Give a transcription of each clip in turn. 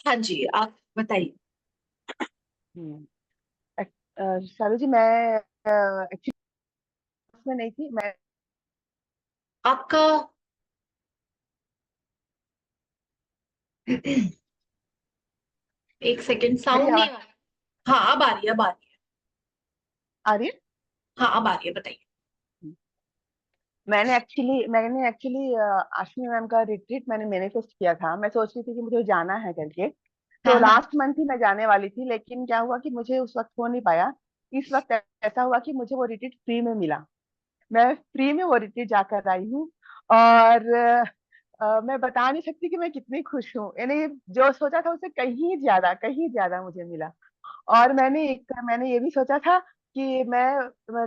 हाँ जी, आप बताइए। हम्म। शालू जी, मैं एक्चुअली में नहीं थी मैं। आपका एक सेकंड, मेरी साउंड नहीं आवाज आ रहा। हाँ, अब आ रही है, अब आ रही है। आ रही है? हाँ, अब आ रही है, बताइए। मैंने एक्चुअली आश्विनी मैम का रिट्रीट मैंने मैनिफेस्ट किया था। मैं सोच रही थी कि मुझे जाना है करके। हाँ तो हाँ। लास्ट मंथ ही मैं जाने वाली थी, लेकिन क्या हुआ कि मुझे उस वक्त हो नहीं पाया। इस वक्त ऐसा हुआ कि मुझे वो रिट्रीट फ्री में मिला। मैं फ्री में वो रिट्रीट जाकर आई हूँ। और मैं बता नहीं सकती कि मैं कितनी खुश हूँ। यानी जो सोचा था उससे कहीं ज्यादा मुझे मिला। और मैंने ये भी सोचा था कि मैं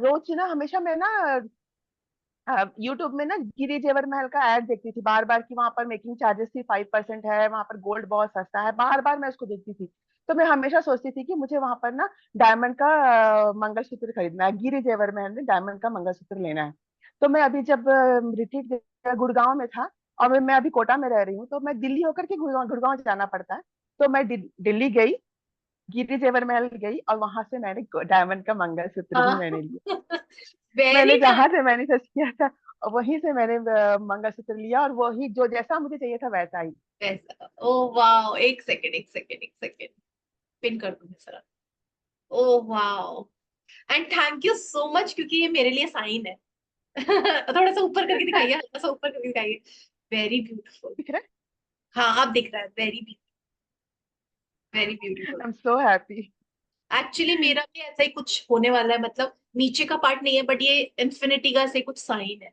रोज ना, हमेशा मैं ना यूट्यूब में ना गिरी जेवर महल का ऐड देखती थी बार बार, कि वहां पर मेकिंग चार्जेस थी 5% है, वहां पर गोल्ड बहुत सस्ता है। बार बार मैं उसको देखती थी। तो मैं हमेशा सोचती थी कि मुझे वहां पर ना डायमंड का मंगलसूत्र खरीदना है, गिरी जेवर महल में डायमंड का मंगलसूत्र लेना है। तो मैं अभी जब रिट्रीट गुड़गांव में था, और मैं अभी कोटा में रह रही हूँ, तो मैं दिल्ली होकर के गुड़गांव गुड़गांव जाना पड़ता है। तो मैं दिल्ली गई, गिरी जेवर महल गई, और वहां से मैंने डायमंड का मंगलसूत्र भी मैंने लिया। मैंने वेरी जहां से मैनिफेस्ट किया था वहीं से मैंने मंगलसूत्र लिया, और वही जो जैसा मुझे चाहिए था वैसा ही। नाइस। ओ वाओ, एक सेकंड, एक सेकंड, एक सेकंड, पिन कर दूंगी sir. Oh wow, and thank you so much, क्योंकि ये मेरे लिए साइन है। थोड़ा सा ऊपर करके दिखाइए, हल्का सा ऊपर करके दिखाइए। Very beautiful. दिख रहा हाँ, आप दिख रहा है, वेरी वेरी है? Beautiful. I am so happy. Actually मेरा भी ऐसा ही कुछ होने वाला है, मतलब नीचे का पार्ट नहीं है, बट ये इन्फिनिटी का से कुछ साइन है।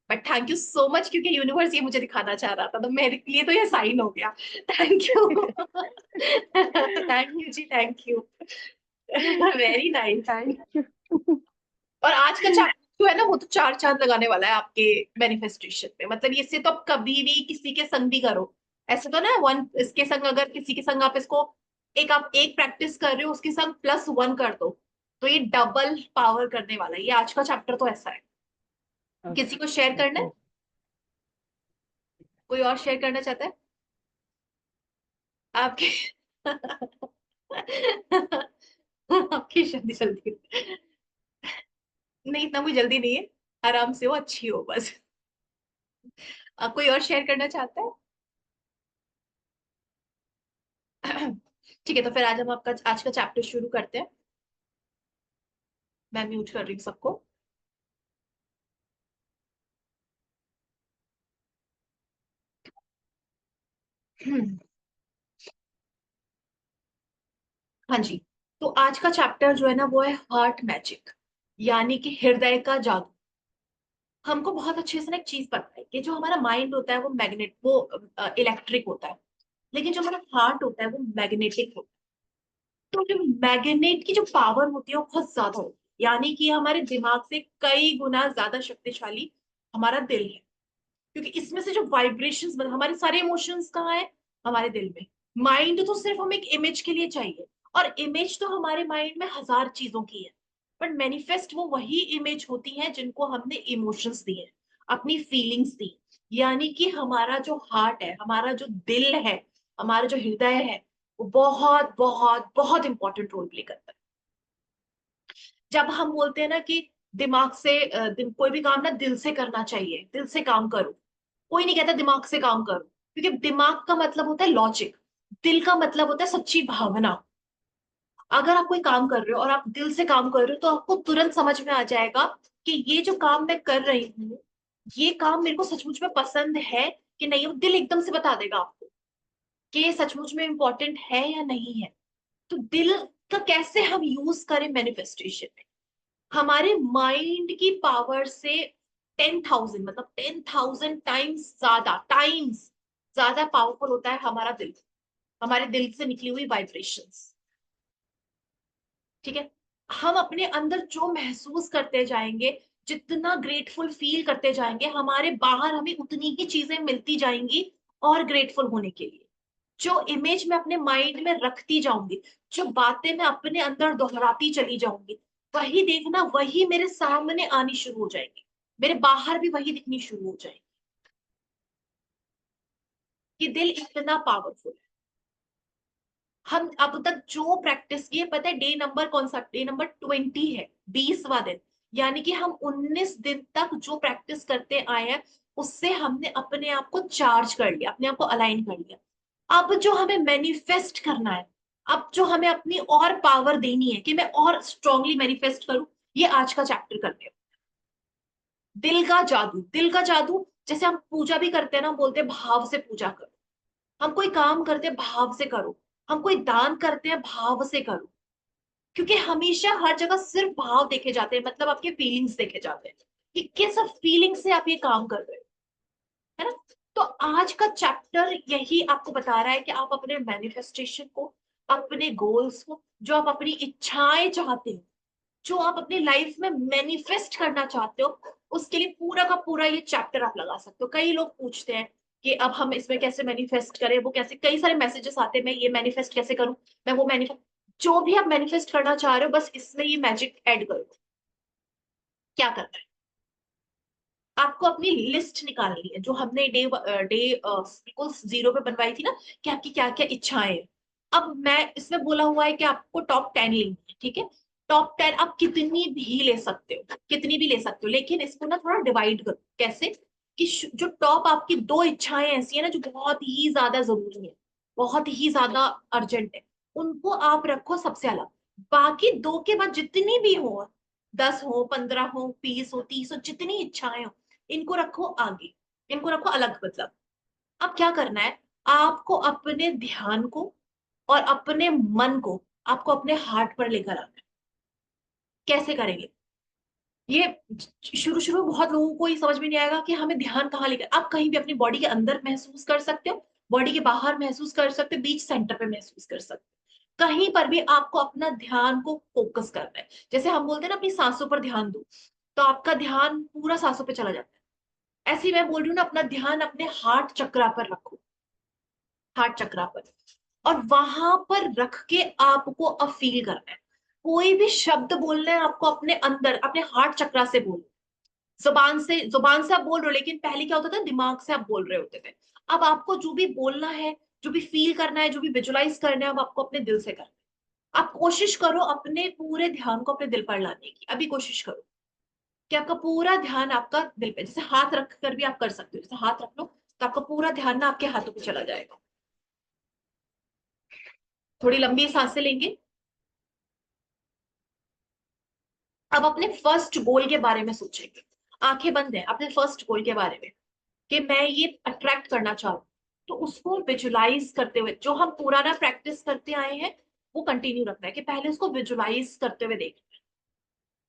But thank you so much, क्योंकि यूनिवर्स ये मुझे दिखाना चाह रहा था, तो मेरे लिए तो ये साइन हो गया। Thank you. थैंक यू जी, thank you. Very nice. Thank you. और आज का चैप्टर जो है ना, वो तो चार चांद लगाने वाला है आपके मैनिफेस्टेशन में। मतलब इससे तो आप कभी भी किसी के संग भी करो। ऐसे तो ना, वन इसके संग, अगर किसी के संग आप इसको एक, आप एक प्रैक्टिस कर रहे हो, उसके संग +1 कर दो, तो ये डबल पावर करने वाला है। ये आज का चैप्टर तो ऐसा है। किसी को शेयर करना है? कोई और शेयर करना चाहता है आपके? आपकी शादी जल्दी? नहीं, इतना कोई जल्दी नहीं है। आराम से हो, अच्छी हो बस। कोई और शेयर करना चाहता है? ठीक है, तो फिर आज हम आपका आज का चैप्टर शुरू करते हैं। मैं म्यूट कर रही हूँ सबको। हाँ जी। तो आज का चैप्टर जो है ना, वो है हार्ट मैजिक, यानी कि हृदय का जादू। हमको बहुत अच्छे से ना एक चीज पता है कि जो हमारा माइंड होता है वो मैग्नेट, वो इलेक्ट्रिक होता है, लेकिन जो हमारा हार्ट होता है वो मैग्नेटिक होता है। तो जो मैग्नेट की जो पावर होती है वो बहुत ज्यादा होती है, यानी कि हमारे दिमाग से कई गुना ज्यादा शक्तिशाली हमारा दिल है। क्योंकि इसमें से जो वाइब्रेशंस, हमारे सारे इमोशंस कहाँ है? हमारे दिल में। माइंड तो सिर्फ हमें एक इमेज के लिए चाहिए, और इमेज तो हमारे माइंड में हजार चीजों की है। बट मैनिफेस्ट वो वही इमेज होती है जिनको हमने इमोशंस दिए, अपनी फीलिंग्स दी। यानी कि हमारा जो हार्ट है, हमारा जो दिल है, हमारा जो हृदय है, वो बहुत बहुत बहुत इंपॉर्टेंट रोल प्ले करता है। जब हम बोलते हैं ना कि दिमाग से कोई भी काम ना दिल से करना चाहिए, दिल से काम करो, कोई नहीं कहता दिमाग से काम करो, क्योंकि दिमाग का मतलब होता है लॉजिक, दिल का मतलब होता है सच्ची भावना। अगर आप कोई काम कर रहे हो और आप दिल से काम कर रहे हो, तो आपको तुरंत समझ में आ जाएगा कि ये जो काम मैं कर रही हूँ, ये काम मेरे को सचमुच में पसंद है कि नहीं। वो दिल एकदम से बता देगा आपको कि ये सचमुच में इंपॉर्टेंट है या नहीं है। तो दिल का कैसे हम यूज करें मैनिफेस्टेशन में? हमारे माइंड की पावर से 10,000, मतलब 10,000 टाइम्स ज्यादा पावरफुल होता है हमारा दिल, हमारे दिल से निकली हुई वाइब्रेशंस। ठीक है। हम अपने अंदर जो महसूस करते जाएंगे, जितना ग्रेटफुल फील करते जाएंगे, हमारे बाहर हमें उतनी ही चीजें मिलती जाएंगी और ग्रेटफुल होने के लिए। जो इमेज मैं अपने माइंड में रखती जाऊंगी, जो बातें मैं अपने अंदर दोहराती चली जाऊंगी, वही देखना, वही मेरे सामने आनी शुरू हो जाएगी। मेरे बाहर भी वही दिखनी शुरू हो जाएगी। कि दिल इतना पावरफुल है। हम अब तक जो प्रैक्टिस किए, पता है डे नंबर कौन सा, डे नंबर 20 है, 20वां दिन। यानी कि हम 19 दिन तक जो प्रैक्टिस करते आए हैं, उससे हमने अपने आप को चार्ज कर लिया, अपने आप को अलाइन कर लिया। अब जो हमें मैनिफेस्ट करना है, अब जो हमें अपनी और पावर देनी है कि मैं और स्ट्रांगली मैनिफेस्ट करूं, ये आज का चैप्टर करते हैं। दिल का जादू, दिल का जादू। जैसे हम पूजा भी करते हैं ना, हम बोलते हैं भाव से पूजा करो। हम कोई काम करते हैं भाव से करो। हम कोई दान करते हैं भाव से करो। क्योंकि हमेशा हर जगह सिर्फ भाव देखे जाते हैं, मतलब आपके फीलिंग्स देखे जाते हैं कि किस फीलिंग से आप ये काम कर रहे हो, है ना। तो आज का चैप्टर यही आपको बता रहा है कि आप अपने मैनिफेस्टेशन को, अपने गोल्स को, जो आप अपनी इच्छाएं चाहते हो, जो आप अपनी लाइफ में मैनिफेस्ट करना चाहते हो, उसके लिए पूरा का पूरा ये चैप्टर आप लगा सकते हो। कई लोग पूछते हैं कि अब हम इसमें कैसे मैनिफेस्ट करें, वो कैसे, कई सारे मैसेजेस आते हैं, मैं ये मैनिफेस्ट कैसे करूं, मैं वो मैनिफेस्ट, जो भी आप मैनिफेस्ट करना चाह रहे हो, बस इसमें ये मैजिक ऐड करो। क्या करना है, आपको अपनी लिस्ट निकालनी है, जो हमने डे डे बिल्कुल जीरो पे बनवाई थी ना, कि आपकी क्या क्या इच्छाएं हैं। अब मैं इसमें बोला हुआ है कि आपको टॉप 10 लेनी है, ठीक है। टॉप 10 आप कितनी भी ले सकते हो, कितनी भी ले सकते हो, लेकिन इसको ना थोड़ा डिवाइड करो। कैसे, कि जो टॉप आपकी दो इच्छाएं ऐसी है ना, जो बहुत ही ज्यादा जरूरी है, बहुत ही ज्यादा अर्जेंट है, उनको आप रखो सबसे अलग। बाकी दो के बाद जितनी भी हो, 10 हो, 15 हो, 20 हो, 30 हो, जितनी इच्छाएं हो, इनको रखो आगे, इनको रखो अलग। मतलब अब क्या करना है, आपको अपने ध्यान को और अपने मन को, आपको अपने हार्ट पर लेकर आना है। कैसे करेंगे ये, शुरू शुरू में बहुत लोगों को ये समझ में नहीं आएगा कि हमें ध्यान कहाँ लेकर, आप कहीं भी अपनी बॉडी के अंदर महसूस कर सकते हो, बॉडी के बाहर महसूस कर सकते हो, बीच सेंटर पे महसूस कर सकते हो, कहीं पर भी आपको अपना ध्यान को फोकस करना है। जैसे हम बोलते हैं ना, अपनी सांसों पर ध्यान दो, तो आपका ध्यान पूरा सांसों पे चला जाता है। ऐसे ही मैं बोल रही हूँ ना, अपना ध्यान अपने हार्ट चक्रा पर रखो, हार्ट चक्रा पर, और वहां पर रख के आपको अब फील करना है। कोई भी शब्द बोलना है आपको अपने अंदर, अपने हार्ट चक्रा से बोलो। जुबान से आप बोल रहे हो, लेकिन पहले क्या होता था, दिमाग से आप बोल रहे होते थे। अब आपको जो भी बोलना है, जो भी फील करना है, जो भी विजुलाइज करना है, अब आपको अपने दिल से करना है। आप कोशिश करो अपने पूरे ध्यान को अपने दिल पर लाने की, अभी कोशिश करो कि आपका पूरा ध्यान आपका दिल पे, जैसे हाथ रख कर भी आप कर सकते हो, जैसे हाथ रख लो, तो आपका पूरा ध्यान ना आपके हाथों पे चला जाएगा। थोड़ी लंबी सांसें लेंगे। अब अपने फर्स्ट गोल के बारे में सोचेंगे, आंखें बंद है, अपने फर्स्ट गोल के बारे में, कि मैं ये अट्रैक्ट करना चाहूँ। तो उसको विजुलाइज करते हुए, जो हम पुराना प्रैक्टिस करते आए हैं, वो कंटिन्यू रखना है, कि पहले उसको विजुलाइज करते हुए देख।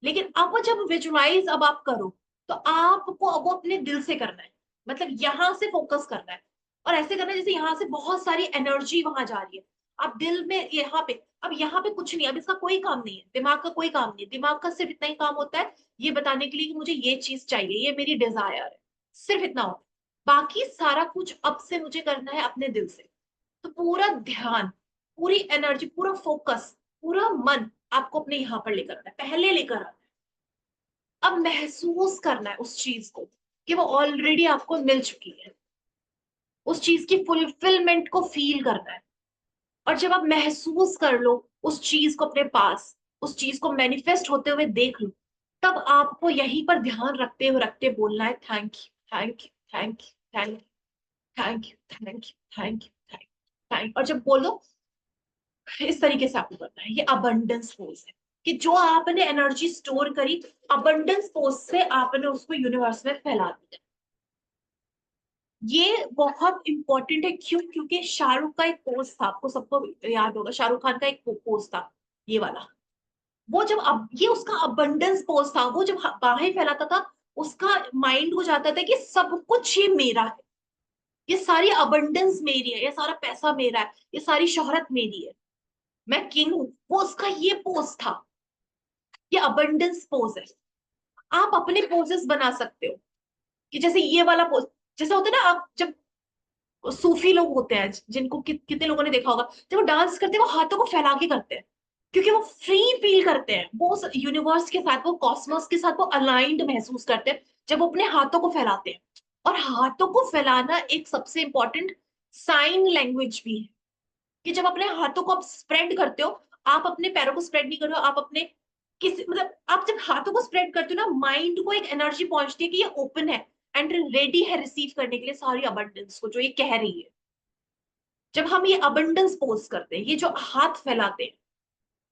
लेकिन अब जब विजुलाइज अब आप करो, तो आपको अब वो अपने दिल से करना है, मतलब यहां से फोकस करना है। और ऐसे करना है जैसे यहाँ से बहुत सारी एनर्जी वहां जा रही है। आप दिल में यहाँ पे, अब यहाँ पे कुछ नहीं, अब इसका कोई काम नहीं है, दिमाग का कोई काम नहीं है, दिमाग का सिर्फ इतना ही काम होता है, ये बताने के लिए कि मुझे ये चीज चाहिए, ये मेरी डिजायर है, सिर्फ इतना होता है। बाकी सारा कुछ अब से मुझे करना है अपने दिल से। तो पूरा ध्यान, पूरी एनर्जी, पूरा फोकस, पूरा मन आपको अपने यहाँ पर लेकर आना है, पहले लेकर आना है। अब महसूस करना है उस चीज को, कि वो ऑलरेडी आपको मिल चुकी है, उस चीज की फुलफिलमेंट को फील करना है। और जब आप महसूस कर लो उस चीज को अपने पास, उस चीज को मैनिफेस्ट होते हुए देख लो, तब आपको यहीं पर ध्यान रखते हुए रखते बोलना है, thank you, thank you, thank you, thank you, thank you, thank you, thank you, thank you, thank. और जब बोलो, इस तरीके से आपको करना है, ये अबंडेंस पोज है, कि जो आपने एनर्जी स्टोर करी, अबंडेंस पोज से आपने उसको यूनिवर्स में फैला दिया। ये बहुत इंपॉर्टेंट है, क्यों, क्योंकि शाहरुख का एक पोस्ट था, आपको सबको याद होगा, शाहरुख खान का एक पोस्ट था, ये वाला। वो जब अब ये उसका अबंडेंस पोस्ट था, वो जब बाहें फैलाता था, उसका माइंड हो जाता था कि सब कुछ ये मेरा है, ये सारी अबंडेंस मेरी है, ये सारा पैसा मेरा है, ये सारी शोहरत मेरी है, मैं किंग हूं। वो उसका ये पोस्ट था, ये अबंडेंस पोज है। आप अपने पोजेस बना सकते हो, कि जैसे ये वाला पोज, जैसे होता है ना, आप जब सूफी लोग होते हैं, जिनको कितने लोगों ने देखा होगा, जब वो डांस करते हैं वो हाथों को फैला के करते हैं, क्योंकि वो फ्री फील करते हैं, वो यूनिवर्स के साथ, वो कॉस्मोस के साथ वो अलाइंड महसूस करते हैं, जब वो अपने हाथों को फैलाते हैं। और हाथों को फैलाना एक सबसे इंपॉर्टेंट साइन लैंग्वेज भी है, कि जब अपने हाथों को आप स्प्रेड करते हो, आप अपने पैरों को स्प्रेड नहीं कर रहे हो, आप अपने किसी मतलब आप जब हाथों को स्प्रेड करते हो ना, माइंड को एक एनर्जी पहुंचती है कि ये ओपन है एंड रेडी है रिसीव करने के लिए सारी अबंडेंस को जो ये कह रही है। जब हम ये अबंडेंस पोज करते हैं, ये जो हाथ फैलाते हैं,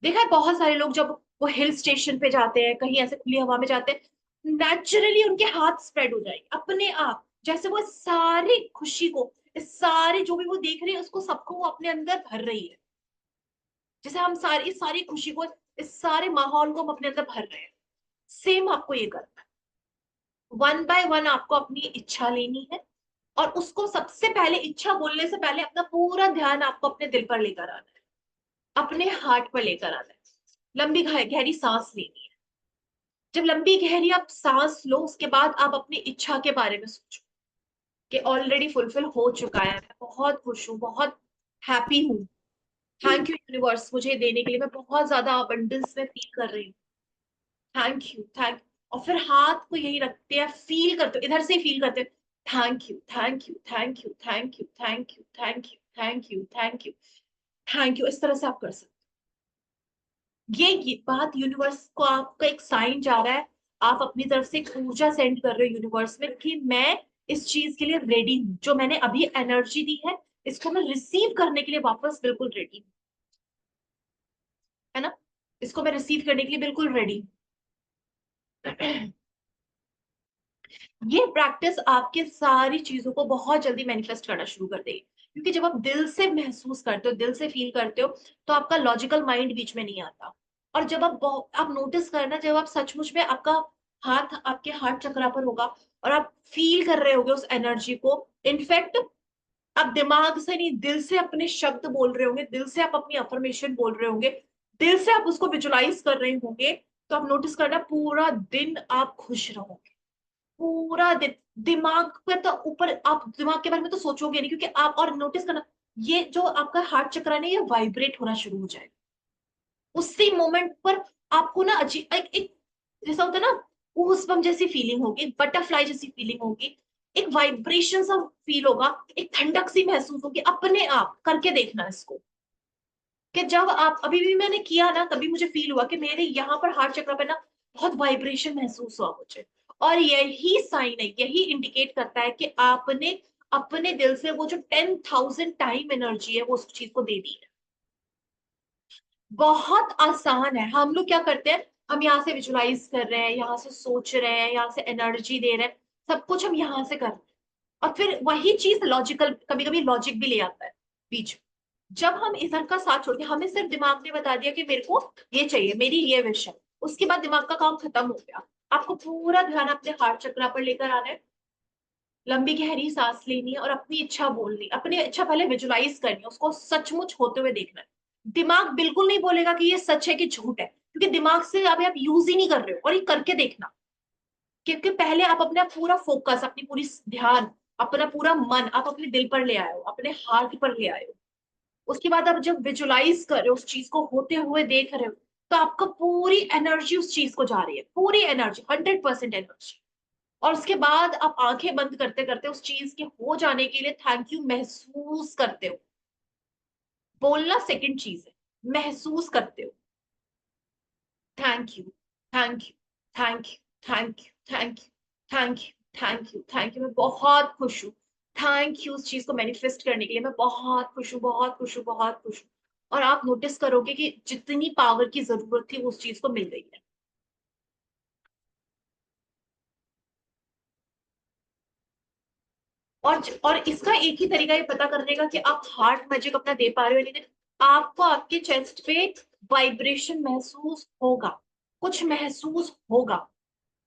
देखा है बहुत सारे लोग जब वो हिल स्टेशन पे जाते हैं, कहीं ऐसे खुली हवा में जाते हैं, नेचुरली उनके हाथ स्प्रेड हो जाएंगे अपने आप, जैसे वो सारी खुशी को, इस सारे जो भी वो देख रहे हैं उसको सबको वो अपने अंदर भर रही है। जैसे हम सारी इस सारी खुशी को, इस सारे माहौल को हम अपने अंदर भर रहे हैं। सेम आपको ये करना है। वन बाय वन आपको अपनी इच्छा लेनी है, और उसको सबसे पहले इच्छा बोलने से पहले अपना पूरा ध्यान आपको अपने दिल पर लेकर आना है, अपने हार्ट पर लेकर आना है। लंबी गहरी सांस लेनी है। जब लंबी गहरी आप सांस लो, उसके बाद आप अपनी इच्छा के बारे में सोचो कि ऑलरेडी फुलफिल हो चुका है, मैं बहुत खुश हूँ, बहुत हैप्पी हूँ, थैंक यू यूनिवर्स मुझे देने के लिए, मैं बहुत ज्यादा अबंडेंस में फील कर रही हूँ, थैंक यू थैंक। और फिर हाथ को यही रखते हैं, फील करते हो, इधर से ही फील करते हो, thank you thank you thank you thank you thank you thank you thank you thank you thank you. इस तरह से आप कर सकते हो। ये बात यूनिवर्स को आपका एक साइन जा रहा है, आप अपनी तरफ से एक ऊर्जा सेंड कर रहे हो यूनिवर्स में कि मैं इस चीज के लिए रेडी हूँ, जो मैंने अभी एनर्जी दी है इसको मैं रिसीव करने के लिए वापस बिल्कुल रेडी हूँ, है ना, इसको मैं रिसीव करने के लिए बिल्कुल रेडी हूँ। ये प्रैक्टिस आपके सारी चीजों को बहुत जल्दी मैनिफेस्ट करना शुरू कर देगी, क्योंकि जब आप दिल से महसूस करते हो, दिल से फील करते हो, तो आपका लॉजिकल माइंड बीच में नहीं आता। और जब आप नोटिस करना, जब आप सचमुच में आपका हाथ आपके हार्ट चक्रा पर होगा और आप फील कर रहे होगे उस एनर्जी को, इनफैक्ट आप दिमाग से नहीं दिल से अपने शब्द बोल रहे होंगे, दिल से आप अपनी अफर्मेशन बोल रहे होंगे, दिल से आप उसको विजुलाइज कर रहे होंगे, तो आप नोटिस करना पूरा दिन आप खुश रहोगे, पूरा दिन। दिमाग पे तो ऊपर आप दिमाग के बारे में तो सोचोगे नहीं, क्योंकि आप और नोटिस करना, ये जो आपका हार्ट चक्र है ना, ये वाइब्रेट होना शुरू हो जाएगा उसी मोमेंट पर। आपको ना अजीब एक जैसा होता है ना, गूज़बम्प जैसी फीलिंग होगी, बटरफ्लाई जैसी फीलिंग होगी, एक वाइब्रेशन सा फील होगा, एक ठंडक सी महसूस होगी। अपने आप करके देखना इसको, कि जब आप अभी भी मैंने किया ना, तभी मुझे फील हुआ कि मेरे यहाँ पर हार्ट चक्र पे ना बहुत वाइब्रेशन महसूस हुआ मुझे। और यही साइन है, यही इंडिकेट करता है कि आपने अपने दिल से वो जो 10,000 टाइम एनर्जी है वो उस चीज को दे दी है। बहुत आसान है। हम लोग क्या करते हैं, हम यहाँ से विजुलाइज कर रहे हैं, यहाँ से सोच रहे हैं, यहाँ से एनर्जी दे रहे हैं, सब कुछ हम यहाँ से कर रहे हैं, और फिर वही चीज लॉजिकल, कभी कभी लॉजिक भी ले आता है बीच में। जब हम इधर का साथ छोड़ के, हमें सिर्फ दिमाग ने बता दिया कि मेरे को ये चाहिए, मेरी ये विश है, उसके बाद दिमाग का काम खत्म हो गया। आपको पूरा ध्यान अपने हार्ट चक्र पर लेकर आना है, लंबी गहरी सांस लेनी है और अपनी इच्छा बोलनी, अपनी इच्छा पहले विजुलाइज करनी है, उसको सचमुच होते हुए देखना है। दिमाग बिल्कुल नहीं बोलेगा कि ये सच है कि झूठ है, क्योंकि दिमाग से अभी आप यूज ही नहीं कर रहे हो, और ये करके देखना। क्योंकि पहले आप अपना पूरा फोकस, अपनी पूरी ध्यान, अपना पूरा मन आप अपने दिल पर ले आए हो, अपने हार्ट पर ले आए हो। उसके बाद आप जब विजुलाइज कर रहे हो, उस चीज को होते हुए देख रहे हो, तो आपका पूरी एनर्जी उस चीज को जा रही है, पूरी एनर्जी, 100% एनर्जी। और उसके बाद आप आंखें बंद करते करते उस चीज के हो जाने के लिए थैंक यू महसूस करते हो। बोलना सेकंड चीज है, महसूस करते हो, thank you thank you thank you thank you thank you thank you thank you thank you, मैं बहुत खुश हूँ, थैंक यू उस चीज को मैनिफेस्ट करने के लिए, मैं बहुत खुश हूँ बहुत खुश हूँ बहुत खुश हूँ। और आप नोटिस करोगे कि जितनी पावर की जरूरत थी वो उस चीज को मिल गई है। और इसका एक ही तरीका ये पता करने का कि आप हार्ट मैजिक अपना दे पा रहे हो या नहीं, आपको आपके चेस्ट पे वाइब्रेशन महसूस होगा, कुछ महसूस होगा,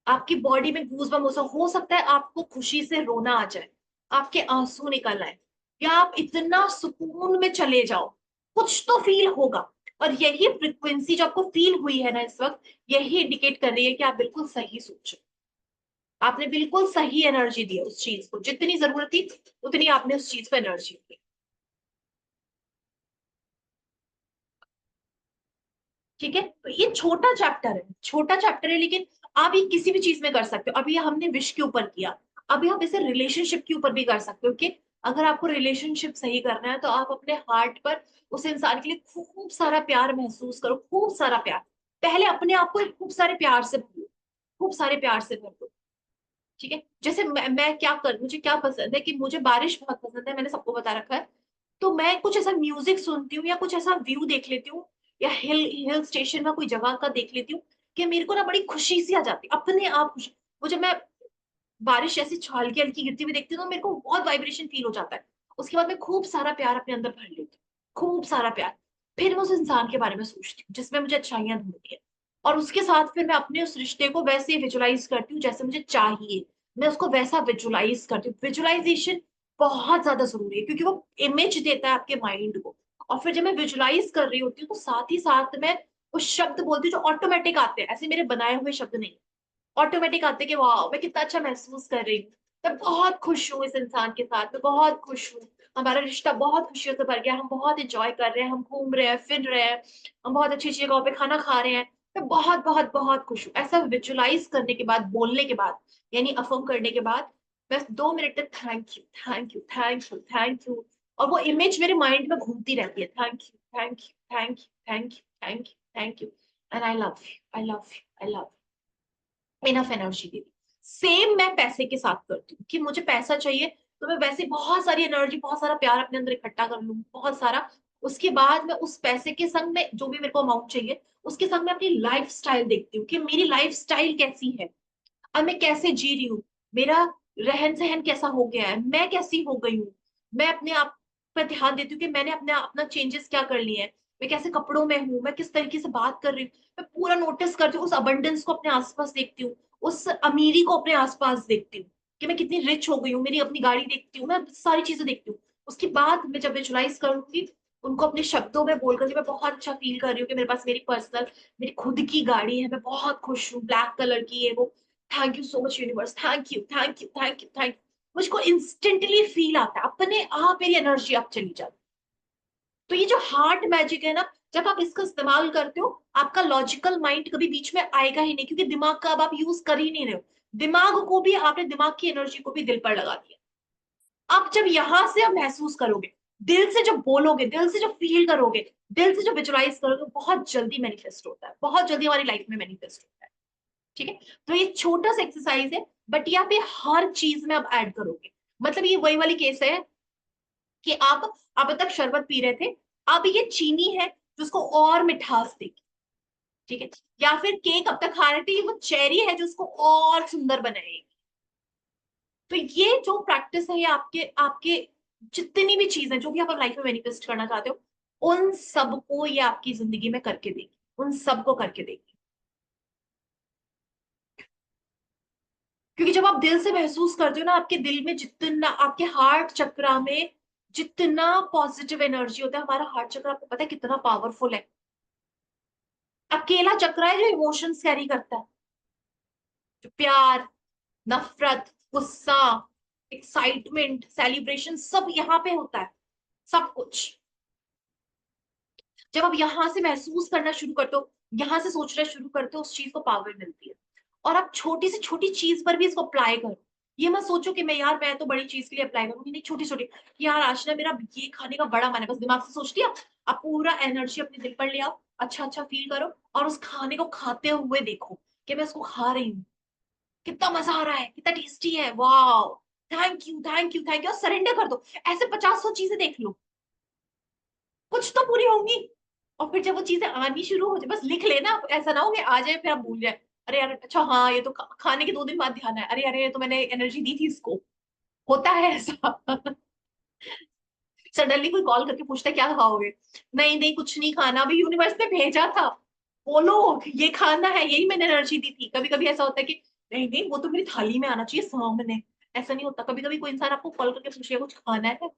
आपकी बॉडी में गूज़बम्प हो सकता है आपको खुशी से रोना आ जाए, आपके आंसू निकल आए, या आप इतना सुकून में चले जाओ, कुछ तो फील होगा। और यही फ्रिक्वेंसी जो आपको फील हुई है ना इस वक्त, यही इंडिकेट कर रही है कि आप बिल्कुल सही सोच, आपने बिल्कुल सही एनर्जी दी है उस चीज को, जितनी जरूरत थी उतनी आपने उस चीज को एनर्जी दी। ठीक है, तो ये छोटा चैप्टर है, छोटा चैप्टर है, लेकिन आप ये किसी भी चीज में कर सकते हो। अभी हमने विश के ऊपर किया, अभी आप इसे रिलेशनशिप के ऊपर भी कर सकते हो कि अगर आपको रिलेशनशिप सही करना है तो आप अपने हार्ट पर उस इंसान के लिए खूब सारा प्यार महसूस करो, खूब सारा प्यार। पहले अपने आप को खूब सारे प्यार से भरो, खूब सारे प्यार से भर दो। ठीक है, जैसे मैं क्या कर, मुझे क्या पसंद है कि मुझे बारिश बहुत पसंद है, मैंने सबको बता रखा है। तो मैं कुछ ऐसा म्यूजिक सुनती हूँ या कुछ ऐसा व्यू देख लेती हूँ, या हिल हिल स्टेशन में कोई जगह का देख लेती हूँ, कि मेरे को ना बड़ी खुशी सी आ जाती है अपने आप, खुशी। मुझे मैं बारिश ऐसी छाल की हल्की गिरती हुई देखती हूँ तो मेरे को बहुत वाइब्रेशन फील हो जाता है। उसके बाद मैं खूब सारा प्यार अपने अंदर भर लेती हूँ, खूब सारा प्यार। फिर मैं उस इंसान के बारे में सोचती हूँ जिसमें मुझे अच्छाइयां ढूंढती है, और उसके साथ फिर मैं अपने उस रिश्ते को वैसे विजुलाइज करती हूँ जैसे मुझे चाहिए। मैं उसको वैसा विजुलाइज करती हूँ। विजुलाइजेशन बहुत ज्यादा जरूरी है, क्योंकि वो इमेज देता है आपके माइंड को। और फिर जब मैं विजुलाइज कर रही होती हूँ तो साथ ही साथ मैं वो शब्द बोलती हूँ जो ऑटोमेटिक आते हैं, ऐसे मेरे बनाए हुए शब्द नहीं, ऑटोमेटिक आते कि वाह मैं कितना अच्छा महसूस कर रही हूँ, मैं बहुत खुश हूँ इस इंसान के साथ, मैं बहुत खुश हूँ, हमारा रिश्ता बहुत खुशियों से भर गया, हम बहुत इंजॉय कर रहे हैं, हम घूम रहे हैं, फिर रहे हैं, हम बहुत अच्छी अच्छी जगहों पे खाना खा रहे हैं, मैं बहुत बहुत बहुत खुश हूँ। ऐसा विजुलाइज करने के बाद, बोलने के बाद, यानी अफर्म करने के बाद, बस 2 मिनट तक thank you thank you thank you thank you, और वो इमेज मेरे माइंड में घूमती रहती है, thank you thank you thank you thank you thank you thank you, and I love you I love you I love, enough energy they the. Same मैं पैसे के साथ करती हूँ कि मुझे पैसा चाहिए, तो मैं वैसे बहुत सारी एनर्जी, बहुत सारा प्यार अपने अंदर इकट्ठा कर लूँ, बहुत सारा। उसके बाद मैं उस पैसे के संग में जो भी मेरे को अमाउंट चाहिए, उसके संग में अपनी लाइफ स्टाइल देखती हूँ कि मेरी लाइफ स्टाइल कैसी है, अब मैं कैसे जी रही हूँ, मेरा रहन सहन कैसा हो गया है, मैं कैसी हो गई हूँ। मैं अपने आप पर ध्यान देती हूँ कि मैंने अपने अपना चेंजेस क्या कर लिए हैं, मैं कैसे कपड़ों में हूँ, मैं किस तरीके से बात कर रही हूँ। मैं पूरा नोटिस करती हूँ, उस अबंडेंस को अपने आसपास देखती हूँ, उस अमीरी को अपने आसपास देखती हूँ कि मैं कितनी रिच हो गई हूँ, मेरी अपनी गाड़ी देखती हूँ, मैं सारी चीजें देखती हूँ। उसके बाद मैं जब विजुलाइज करूंगी, उनको अपने शब्दों में बोलकर कि मैं बहुत अच्छा फील कर रही हूँ कि मेरे पास मेरी पर्सनल, मेरी खुद की गाड़ी है, मैं बहुत खुश हूँ, ब्लैक कलर की है वो, thank you so much universe, thank you thank you thank you thank you. मुझको इंस्टेंटली फील आता है, अपने आप मेरी एनर्जी आप चली जाती है। तो ये जो हार्ट मैजिक है ना, जब आप इसका इस्तेमाल करते हो, आपका लॉजिकल माइंड कभी बीच में आएगा ही नहीं, क्योंकि दिमाग का अब आप यूज कर ही नहीं रहे हो। दिमाग को भी आपने, दिमाग की एनर्जी को भी दिल पर लगा दिया। अब जब यहां से आप महसूस करोगे, दिल से जब बोलोगे, दिल से जब फील करोगे, दिल से जब विजुलाइज करोगे, बहुत जल्दी मैनिफेस्ट होता है, बहुत जल्दी हमारी लाइफ में मैनिफेस्ट होता है। ठीक है, तो ये छोटा सा एक्सरसाइज है, बट यहाँ पे हर चीज में आप ऐड करोगे। मतलब ये वही वाली केस है कि आप अब तक शरबत पी रहे थे, अब ये चीनी है जो उसको और मिठास देगी। ठीक है, या फिर केक अब तक खा रहे थे, ये वो चेरी है जो उसको और सुंदर बनाएगी। तो ये जो प्रैक्टिस है, ये आपके आपके जितनी भी चीजें जो भी आप लाइफ में मैनिफेस्ट करना चाहते हो, उन सबको ये आपकी जिंदगी में करके देगी, उन सबको करके देगी। क्योंकि जब आप दिल से महसूस करते हो ना, आपके दिल में जितना, आपके हार्ट चक्रा में जितना पॉजिटिव एनर्जी होता है, हमारा हार्ट चक्र आपको पता है कितना पावरफुल है। अकेला चक्र है जो इमोशंस कैरी करता है, जो प्यार, नफरत, गुस्सा, एक्साइटमेंट, सेलिब्रेशन सब यहाँ पे होता है, सब कुछ। जब आप यहां से महसूस करना शुरू करते हो, यहां से सोचना शुरू करते हो, उस चीज को पावर मिलती है। और आप छोटी से छोटी चीज पर भी इसको अप्लाई करो। ये मत सोचो कि मैं, यार मैं तो बड़ी चीज के लिए अप्लाई करूंगी, नहीं, छोटी छोटी, यार आज ना मेरा ये खाने का बड़ा मन है, बस दिमाग से सोच लिया। आप पूरा एनर्जी अपने दिल पर ले आओ, अच्छा अच्छा फील करो, और उस खाने को खाते हुए देखो कि मैं उसको खा रही हूँ, कितना मजा आ रहा है, कितना टेस्टी है, वाह, thank you thank you thank you, और सरेंडर कर दो। ऐसे 50-100 चीजें देख लो, कुछ तो पूरी होंगी। और फिर जब वो चीजें आनी शुरू हो जाए, बस लिख लेना, ऐसा ना हो कि आ जाए फिर आप भूल जाए। अरे यार, अच्छा हाँ, ये तो खाने के 2 दिन बाद ध्यान है, अरे अरे ये तो मैंने एनर्जी दी थी इसको। होता है ऐसा। सडनली कोई कॉल करके पूछता है क्या खाओगे, नहीं नहीं कुछ नहीं खाना, अभी यूनिवर्स ने भेजा था, बोलो ये खाना है, यही मैंने एनर्जी दी थी। कभी कभी ऐसा होता है कि नहीं नहीं वो तो मेरी थाली में आना चाहिए सामने, ऐसा नहीं होता। कभी कभी कोई इंसान आपको कॉल करके पूछेगा कुछ खाना है,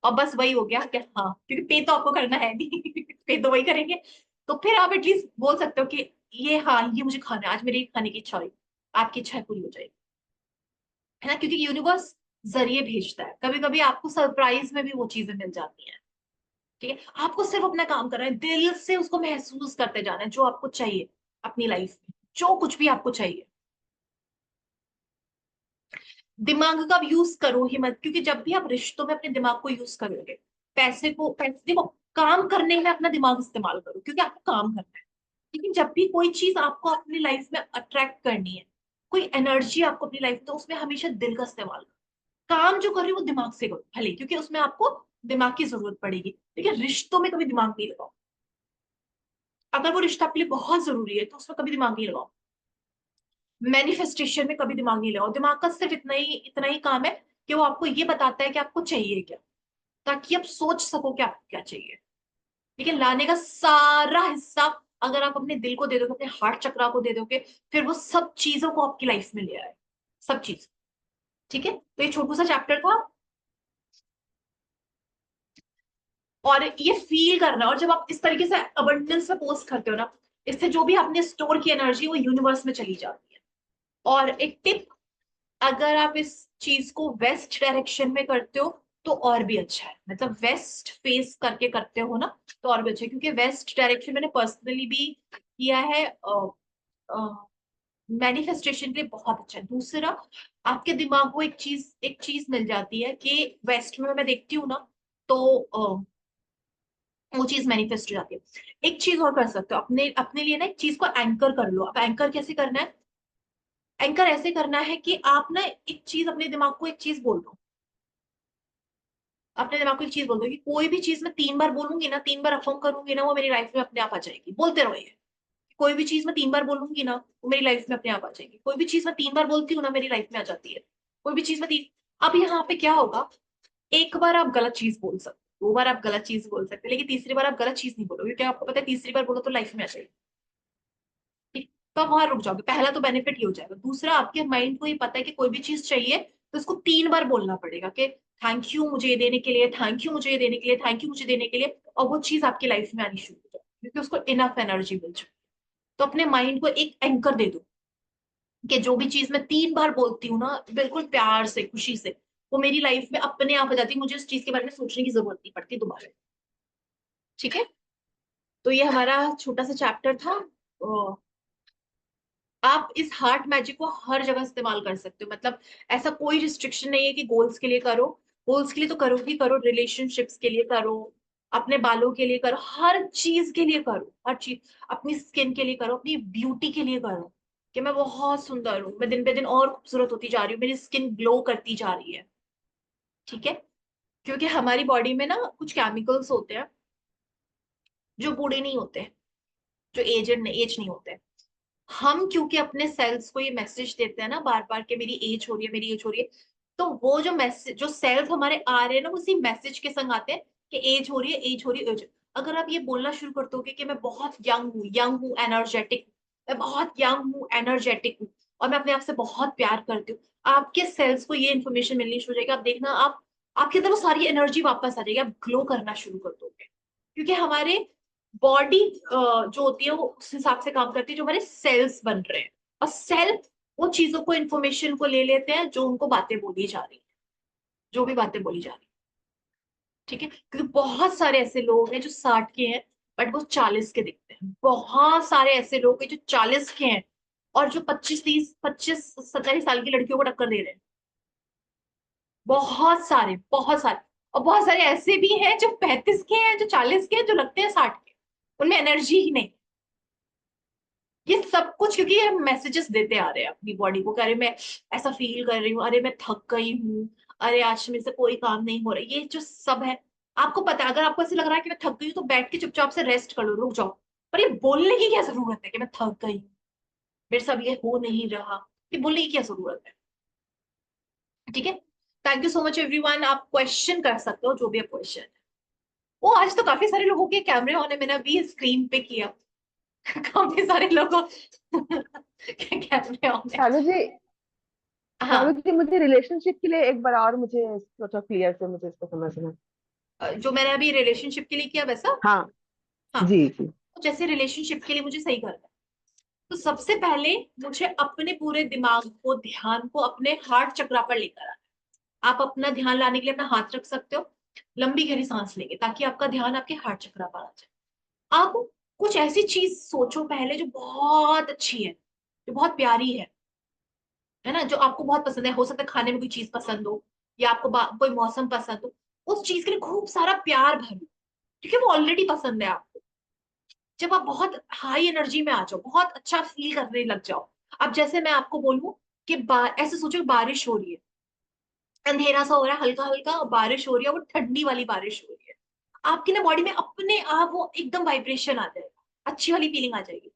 और बस वही हो गया क्या, हाँ, क्योंकि पे तो आपको करना है नहीं। पे तो वही करेंगे। तो फिर आप एटलीस्ट बोल सकते हो कि ये, हाँ ये मुझे खाना है आज, मेरी खाने की इच्छा हुई, आपकी इच्छा पूरी हो जाएगी, है ना, क्योंकि यूनिवर्स जरिए भेजता है। कभी कभी आपको सरप्राइज में भी वो चीजें मिल जाती हैं। ठीक है, आपको सिर्फ अपना काम करना है, दिल से उसको महसूस करते जाना है, जो आपको चाहिए अपनी लाइफ में, जो कुछ भी आपको चाहिए। दिमाग का यूज करो ही मत, क्योंकि जब भी आप रिश्तों में अपने दिमाग को यूज करोगे, पैसे देखो, काम करने में अपना दिमाग इस्तेमाल करो क्योंकि आपको काम करना है। लेकिन जब भी कोई चीज आपको अपनी लाइफ में अट्रैक्ट करनी है, कोई एनर्जी आपको अपनी लाइफ में, तो उसमें हमेशा दिल का इस्तेमाल करो। काम जो कर रही हो वो दिमाग से करो भले, क्योंकि उसमें आपको दिमाग की जरूरत पड़ेगी। लेकिन रिश्तों में कभी दिमाग नहीं लगाओ। अगर वो रिश्ता आपके लिए बहुत जरूरी है तो उसमें कभी दिमाग नहीं लगाओ। मैनिफेस्टेशन में कभी दिमाग नहीं लगाओ। दिमाग का सिर्फ इतना ही काम है कि वो आपको ये बताता है कि आपको चाहिए क्या, ताकि आप सोच सको कि आपको क्या चाहिए। लेकिन लाने का सारा हिस्सा अगर आप अपने दिल को दे दोगे, अपने हार्ट चक्रा को दे दोगे, फिर वो सब चीजों को आपकी लाइफ में ले आए, सब चीज। ठीक है, तो ये छोटू सा चैप्टर था। और ये फील करना, और जब आप इस तरीके से अबंडेंस में पोस्ट करते हो ना, इससे जो भी आपने स्टोर की एनर्जी वो यूनिवर्स में चली जाती है। और एक टिप, अगर आप इस चीज को वेस्ट डायरेक्शन में करते हो तो और भी अच्छा है, मतलब वेस्ट फेस करके करते हो ना, तो और भी अच्छा है, क्योंकि वेस्ट डायरेक्शन मैंने पर्सनली भी किया है। मैनिफेस्टेशन के लिए बहुत अच्छा है। दूसरा, आपके दिमाग को एक चीज मिल जाती है कि वेस्ट में मैं देखती हूँ ना, तो वो चीज मैनिफेस्ट हो जाती है। एक चीज और कर सकते हो, अपने अपने लिए ना एक चीज को एंकर कर लो। अब एंकर कैसे करना है? एंकर ऐसे करना है कि आप ना एक चीज, अपने दिमाग को एक चीज बोल दो। अपने दिमाग को एक चीज बोल दो कि कोई भी चीज मैं 3 बार बोलूंगी ना, 3 बार अफर्म करूंगी ना, वो मेरी लाइफ में अपने आप आ जाएगी। बोलते रहो ये। कोई भी चीज मैं 3 बार बोलूंगी ना, वो मेरी लाइफ में अपने आप आ जाएगी। कोई भी चीज मैं 3 बार बोलती हूँ ना, मेरी लाइफ में आ जाती है। कोई भी चीज मैं तीन अब यहाँ पे क्या होगा, एक बार आप गलत चीज बोल सकते हो, 2 बार आप गलत चीज बोल सकते हो, लेकिन तीसरी बार आप गलत चीज नहीं बोलोगे, क्योंकि आपको पता है तीसरी बार बोलो तो लाइफ में आ जाएगी। ठीक, तो आप वहां रुक जाओगे। पहला तो बेनिफिट ये हो जाएगा। दूसरा, आपके माइंड को ये पता है कि कोई भी चीज चाहिए तो उसको 3 बार बोलना पड़ेगा कि थैंक यू मुझे ये देने के लिए, थैंक यू मुझे ये देने के लिए, थैंक यू मुझे देने के लिए, और वो चीज आपकी लाइफ में आनी शुरू हो जाए, क्योंकि उसको इनफ एनर्जी मिल चुकी है। तो अपने माइंड को एक एंकर दे दो कि जो भी चीज मैं 3 बार बोलती हूँ ना, बिल्कुल प्यार से, खुशी से, वो मेरी लाइफ में अपने आप आ जाती है। मुझे उस चीज के बारे में सोचने की जरूरत नहीं पड़ती दोबारा। ठीक है, तो ये हमारा छोटा सा चैप्टर था। आप इस हार्ट मैजिक को हर जगह इस्तेमाल कर सकते हो, मतलब ऐसा कोई रिस्ट्रिक्शन नहीं है कि गोल्स के लिए करो। गोल्स के लिए तो करो ही करो, रिलेशनशिप्स के लिए करो, अपने बालों के लिए करो, हर चीज के लिए करो, हर चीज। अपनी स्किन के लिए करो, अपनी ब्यूटी के लिए करो, कि मैं बहुत सुंदर हूँ, मैं दिन पे दिन और खूबसूरत होती जा रही हूँ, मेरी स्किन ग्लो करती जा रही है। ठीक है, क्योंकि हमारी बॉडी में ना कुछ केमिकल्स होते हैं जो बूढ़े नहीं होते, जो एज नहीं होते। हम क्योंकि अपने सेल्स को ये मैसेज देते हैं ना बार बार कि मेरी एज हो रही है, मेरी एज हो रही है, तो वो जो मैसेज, जो सेल्स हमारे आ रहे हैं ना, उसी मैसेज के संग आते हैं कि एज हो रही है, एज हो रही है, एज। अगर आप ये बोलना शुरू कर दोगे कि मैं बहुत यंग हूँ, एनर्जेटिक, मैं बहुत यंग हूँ, एनर्जेटिक हूँ, और मैं अपने आप से बहुत प्यार करती हूँ, आपके सेल्स को ये इन्फॉर्मेशन मिलनी शुरू हो जाएगी। आप देखना, आप आपके अंदर वो सारी एनर्जी वापस आ जाएगी, आप ग्लो करना शुरू कर दोगे। क्योंकि हमारे बॉडी जो होती है वो उस हिसाब से काम करती है जो हमारे सेल्स बन रहे हैं। और सेल वो चीजों को, इन्फॉर्मेशन को ले लेते हैं जो उनको बातें बोली जा रही है, जो भी बातें बोली जा रही है। ठीक है, क्योंकि बहुत सारे ऐसे लोग हैं जो 60 के हैं बट वो 40 के दिखते हैं। बहुत सारे ऐसे लोग हैं जो 40 के हैं और जो 25 30 25 27 साल की लड़कियों को टक्कर दे रहे हैं। बहुत सारे, बहुत सारे। और बहुत सारे ऐसे भी हैं जो 35 के हैं, जो 40 के हैं, जो लगते हैं 60 के। उनमें एनर्जी ही नहीं। ये सब कुछ क्योंकि ये मैसेजेस देते आ रहे हैं अपनी बॉडी को कि अरे मैं ऐसा फील कर रही हूँ, अरे मैं थक गई हूँ, अरे आज मेरे से कोई काम नहीं हो रहा। ये जो सब है, आपको पता है, अगर आपको ऐसे लग रहा है कि मैं थक गई हूँ तो बैठ के चुपचाप से रेस्ट कर लो, रुक जाओ। पर ये बोलने की क्या जरूरत है कि मैं थक गई हूँ, मेरे से अब ये हो नहीं रहा? ये बोलने की क्या जरूरत है? ठीक है, thank you so much everyone. आप क्वेश्चन कर सकते हो, जो भी क्वेश्चन। वो आज तो काफी सारे लोगों के कैमरे ऑन है, मैंने अभी स्क्रीन पे किया। काफी सारे लोगों के कैमरे ऑन है। शालू जी, शालू हाँ, जी, मुझे रिलेशनशिप के लिए एक बार और मुझे इसको थोड़ा क्लियर से मुझे इसको समझना। जो मैंने अभी रिलेशनशिप के लिए किया वैसा। हाँ। हाँ, जी जी। तो जैसे रिलेशनशिप के लिए मुझे सही करना है, तो सबसे पहले मुझे अपने पूरे दिमाग को, ध्यान को अपने हार्ट चक्रा पर लेकर आना है। आप अपना ध्यान लाने के लिए अपना हाथ रख सकते हो, लंबी गहरी सांस लेंगे ताकि आपका ध्यान आपके हार्ट चक्रा पर आ जाए। आप कुछ ऐसी चीज सोचो पहले जो बहुत अच्छी है, जो बहुत प्यारी है, है ना, जो आपको बहुत पसंद है, हो सकता है खाने में कोई चीज पसंद हो, या आपको कोई मौसम पसंद हो, उस चीज के लिए खूब सारा प्यार भरो, क्योंकि वो ऑलरेडी पसंद है आपको। जब आप बहुत हाई एनर्जी में आ जाओ, बहुत अच्छा फील करने लग जाओ, अब जैसे मैं आपको बोलूं कि ऐसे सोचो बारिश हो रही है, अंधेरा सा हो रहा है, हल्का हल्का और बारिश हो रही है, वो ठंडी वाली बारिश हो रही है, आपकी ना बॉडी में अपने आप वो एकदम वाइब्रेशन आ जाएगा, अच्छी वाली फीलिंग आ जाएगी।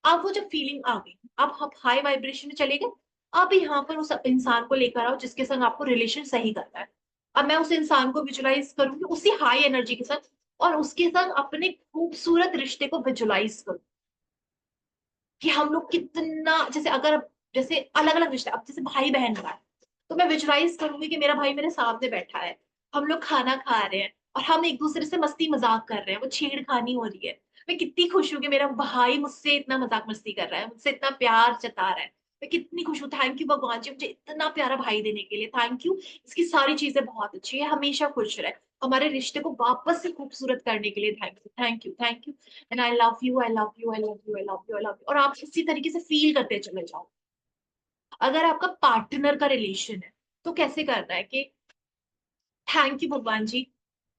अब वो जब फीलिंग आ गई, अब आप हाई वाइब्रेशन में चले गए, अब यहाँ पर उस इंसान को लेकर आओ जिसके संग आपको रिलेशन सही करना है। अब मैं उस इंसान को विजुलाइज करूंगी उसी हाई एनर्जी के साथ, और उसके संग अपने खूबसूरत रिश्ते को विजुलाइज करूँ, कि हम लोग कितना, जैसे अगर, जैसे अलग अलग रिश्ते, अब जैसे भाई बहन का है, तो मैं विजुलाइज करूंगी कि मेरा भाई मेरे सामने बैठा है, हम लोग खाना खा रहे हैं, और हम एक दूसरे से मस्ती मजाक कर रहे हैं, वो छेड़खानी हो रही है, मैं कितनी खुश हूँ कि मेरा भाई मुझसे इतना मजाक मस्ती कर रहा है, मुझसे इतना प्यार जता रहा है, मैं कितनी खुश हूँ। थैंक यू भगवान जी मुझे इतना प्यारा भाई देने के लिए, थैंक यू, इसकी सारी चीजें बहुत अच्छी है, हमेशा खुश रहे, हमारे रिश्ते को वापस से खूबसूरत करने के लिए thank you, thank you, thank you, and I love you, I love you, I love you, I love you, I love you, और आप इसी तरीके से फील करते चले जाओ। अगर आपका पार्टनर का रिलेशन है, तो कैसे करना है कि थैंक यू भगवान जी,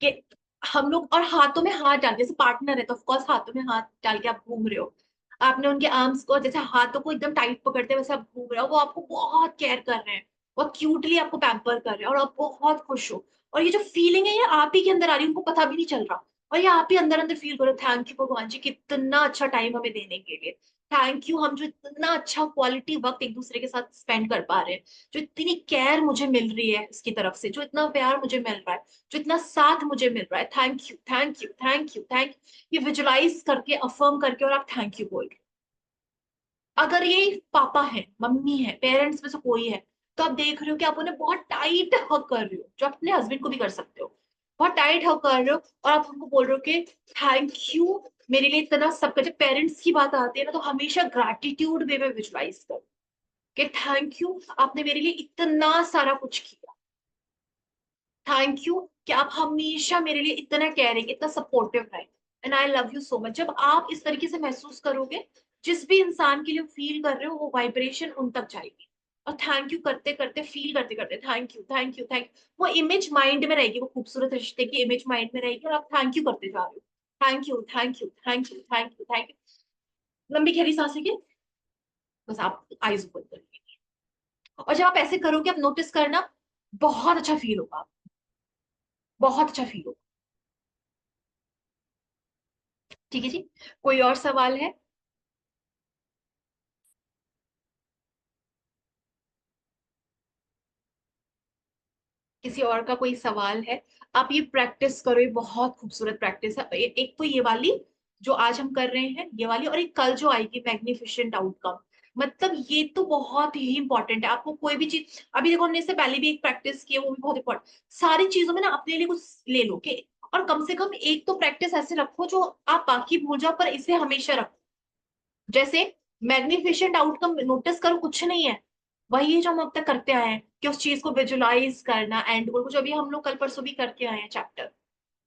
कि हम लोग, और हाथों में हाथ डाल, जैसे पार्टनर है तो ऑफ कोर्स हाथों में हाथ डाल के आप घूम रहे हो, आपने उनके आर्म्स को, जैसे हाथों को एकदम टाइट पकड़ते हैं वैसे आप घूम रहे हो, वो आपको बहुत केयर कर रहे हैं, बहुत क्यूटली आपको पैम्पर कर रहे हैं, और आप बहुत खुश हो, और ये जो फीलिंग है ये आप ही के अंदर आ रही है, उनको पता भी नहीं चल रहा, और ये आप ही अंदर अंदर फील करो, थैंक यू भगवान जी कितना अच्छा टाइम हमें देने के लिए, थैंक यू, हम जो इतना अच्छा क्वालिटी वक्त एक दूसरे के साथ स्पेंड कर पा रहे हैं, जो इतनी केयर मुझे मिल रही है इसकी तरफ से, जो इतना प्यार मुझे मिल रहा है, जो इतना साथ मुझे मिल रहा है, thank you, thank you, thank you, thank you, ये विजुलाइज करके, अफर्म करके, और आप थैंक यू बोल रहे हो। अगर ये पापा है, मम्मी है, पेरेंट्स में से कोई है, तो आप देख रहे हो कि आप उन्हें बहुत टाइट हक कर रहे हो, जो आप अपने हस्बैंड को भी कर सकते हो, बहुत टाइट हक कर रहे हो, और आप उनको बोल रहे हो कि थैंक यू मेरे लिए इतना सब कर, जब पेरेंट्स की बात आती है ना, तो हमेशा ग्रैटिट्यूड वे में विजुलाइज करो कि थैंक यू आपने मेरे लिए इतना सारा कुछ किया, थैंक यू कि आप हमेशा मेरे लिए इतना कैरिंग, इतना सपोर्टिव रहे, and I love you so much. जब आप इस तरीके से महसूस करोगे, जिस भी इंसान के लिए फील कर रहे हो वो वाइब्रेशन उन तक जाएगी, और थैंक यू करते करते, फील करते करते, thank you, thank you, thank, वो इमेज माइंड में रहेगी, वो खूबसूरत रिश्ते की इमेज माइंड में रहेगी, और आप थैंक यू करते जा रहे हो, thank you, thank you, thank you, thank you, thank you, लंबी गहरी सांस लेके बस आप आईज ओपन करेंगे, और जब आप ऐसे करोगे, आप नोटिस करना, बहुत अच्छा फील होगा, बहुत अच्छा फील होगा। ठीक है जी, कोई और सवाल है? किसी और का कोई सवाल है? आप ये प्रैक्टिस करो, ये बहुत खूबसूरत प्रैक्टिस है, एक तो ये वाली जो आज हम कर रहे हैं ये वाली, और एक कल जो आएगी मैग्निफिशेंट आउटकम, मतलब ये तो बहुत ही इंपॉर्टेंट है, आपको कोई भी चीज, अभी देखो हमने इससे पहले भी एक प्रैक्टिस की है, वो भी बहुत इंपॉर्टेंट, सारी चीजों में ना अपने लिए कुछ ले लो के, और कम से कम एक तो प्रैक्टिस ऐसे रखो जो आप बाकी भूल जाओ, पर इसे हमेशा रखो। जैसे मैग्निफिशेंट आउटकम नोटिस करो, कुछ नहीं है, वही है जो हम अब तक करते आए हैं, कि उस चीज को विजुलाइज करना, एंड गोल को, जो अभी हम लोग कल परसों भी करके आए हैं चैप्टर,